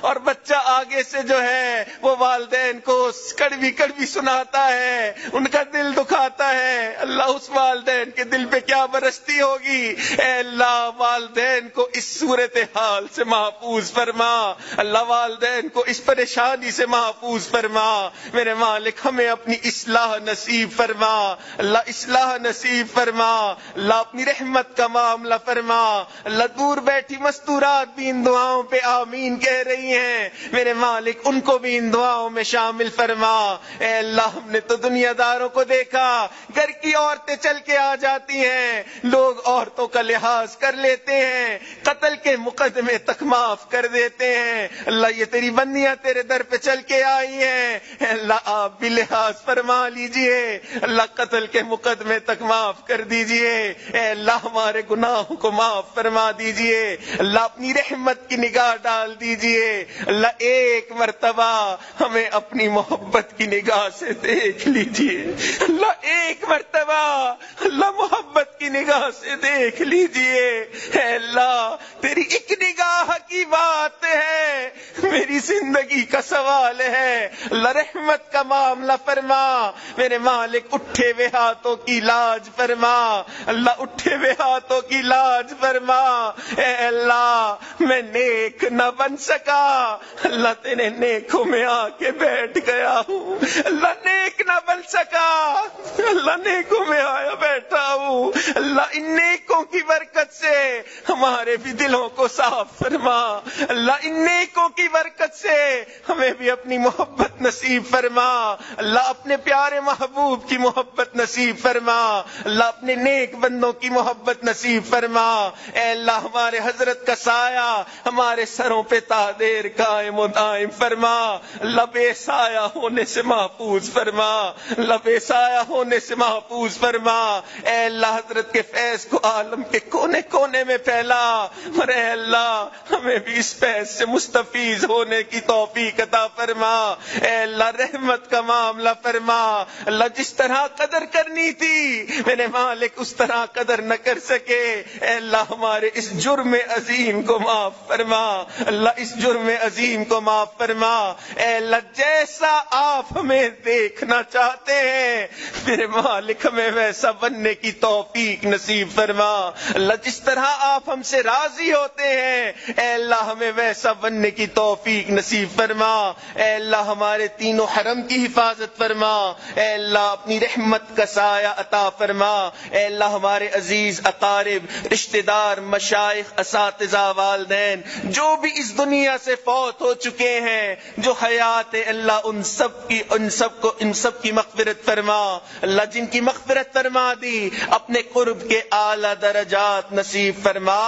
اور بچہ آگے سے جو ہے وہ والدین کو کڑوی کڑوی سناتا ہے، ان کا دل دکھاتا ہے۔ اللہ اس والدین کے دل پہ کیا برستی ہوگی۔ اے اللہ والدین کو اس صورتحال سے محفوظ فرما، اللہ والدین کو اس پریشانی سے محفوظ فرما۔ میرے مالک ہمیں اپنی اصلاح نصیب فرما، اللہ اصلاح نصیب فرما، اللہ اپنی رحمت کا معاملہ فرما۔ اللہ دور بیٹھی مستورات بھی ان دعاؤں پہ آمین کہہ رہی ہیں، میرے مالک ان کو بھی ان دعاؤں میں شامل فرما۔ اے اللہ ہم نے تو دنیا داروں کو دیکھا، گھر کی عورتیں چل کے آ جاتی ہیں، لوگ عورتوں کا لحاظ کر لیتے ہیں، قتل کے مقدمے تک معاف کر دیتے ہیں۔ اللہ یہ تیری بندیاں تیرے در پہ چل کے آئی ہیں، اے اللہ آپ بھی لحاظ فرما لیجئے، اللہ قتل کے مقدمے تک معاف کر دیجئے، اے اللہ ہمارے گناہوں کو معاف فرما دیجئے، اللہ اپنی رحمت کی نگاہ ڈال دیجئے۔ اللہ ایک مرتبہ ہمیں اپنی محبت کی نگاہ سے دیکھ لیجئے، اللہ ایک مرتبہ اللہ محبت کی نگاہ سے دیکھ لیجئے۔ اے اللہ تیری ایک نگاہ کی بات ہے، میری زندگی کا سوال ہے، اللہ رحمت کا معاملہ فرما۔ میرے مالک اٹھے ہوئے ہاتھوں کی لاج فرما، اللہ اٹھے ہوئے ہاتھوں کی لاج فرما۔ اے اللہ میں نیک نہ بن سکا، اللہ تیرے نیکوں میں آ کے بیٹھ گیا ہوں، اللہ نیک نہ بن سکا، اللہ نیکوں میں آیا بیٹھا ہوں، اللہ ان نیکوں کی برکت سے ہمارے بھی دلوں کو صاف فرما، اللہ ان نیکوں کی برکت سے ہمیں بھی اپنی محبت نصیب فرما، اللہ اپنے پیارے محبوب کی محبت نصیب فرما، اللہ اپنے نیک بندوں کی محبت نصیب فرما۔ اے اللہ ہمارے حضرت کا سایہ ہمارے سروں پہ تا دیر قائم و دائم فرما، اللہ بے سایہ ہونے سے محفوظ فرما، اللہ بے سایہ ہونے سے محفوظ فرما۔ اے اللہ حضرت کے فیض کو عالم کے کونے کونے میں پھیلا، اور اے اللہ ہمیں بھی اس فیض سے مستفیض ہونے کی توفیق عطا فرما۔ اے اللہ رحمت کا معاملہ فرما، اللہ جس طرح قدر کرنی تھی میرے مالک اس طرح قدر نہ کر سکے، اے اللہ ہمارے اس جرم عظیم کو معاف فرما، اللہ اس جرم عظیم کو معاف فرما۔ اے اللہ جیسا آپ ہمیں دیکھنا چاہتے ہیں میرے مالک ہمیں ویسا بننے کی توفیق نصیب فرما، اللہ جس طرح آپ ہم سے راضی ہوتے ہیں اے اللہ ہمیں ویسا بننے کی توفیق نصیب فرما۔ اے اللہ ہمارے تینوں حرم کی حفاظت فرما، اے اللہ اپنی رحمت کا سایہ عطا فرما۔ اے اللہ ہمارے عزیز اقارب، رشتہ دار، مشائخ، اساتذہ، والدین جو بھی اس دنیا سے فوت ہو چکے ہیں، جو حیات اللہ ان سب کی مغفرت فرما، اللہ جن کی مغفرت فرما دی اپنے قرب کے اعلی درجات نصیب فرما۔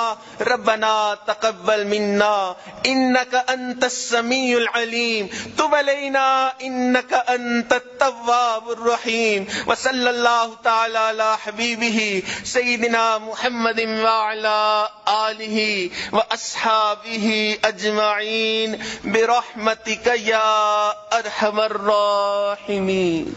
ربنا تقبل منا انک انت السمیع العلیم، تب علینا انک انت التواب الرحیم، وصلی اللہ تعالی علی حبیبہ سیدنا محمد وعلی آلہ واصحابہ اجمعین برحمتک یا ارحم الراحمین۔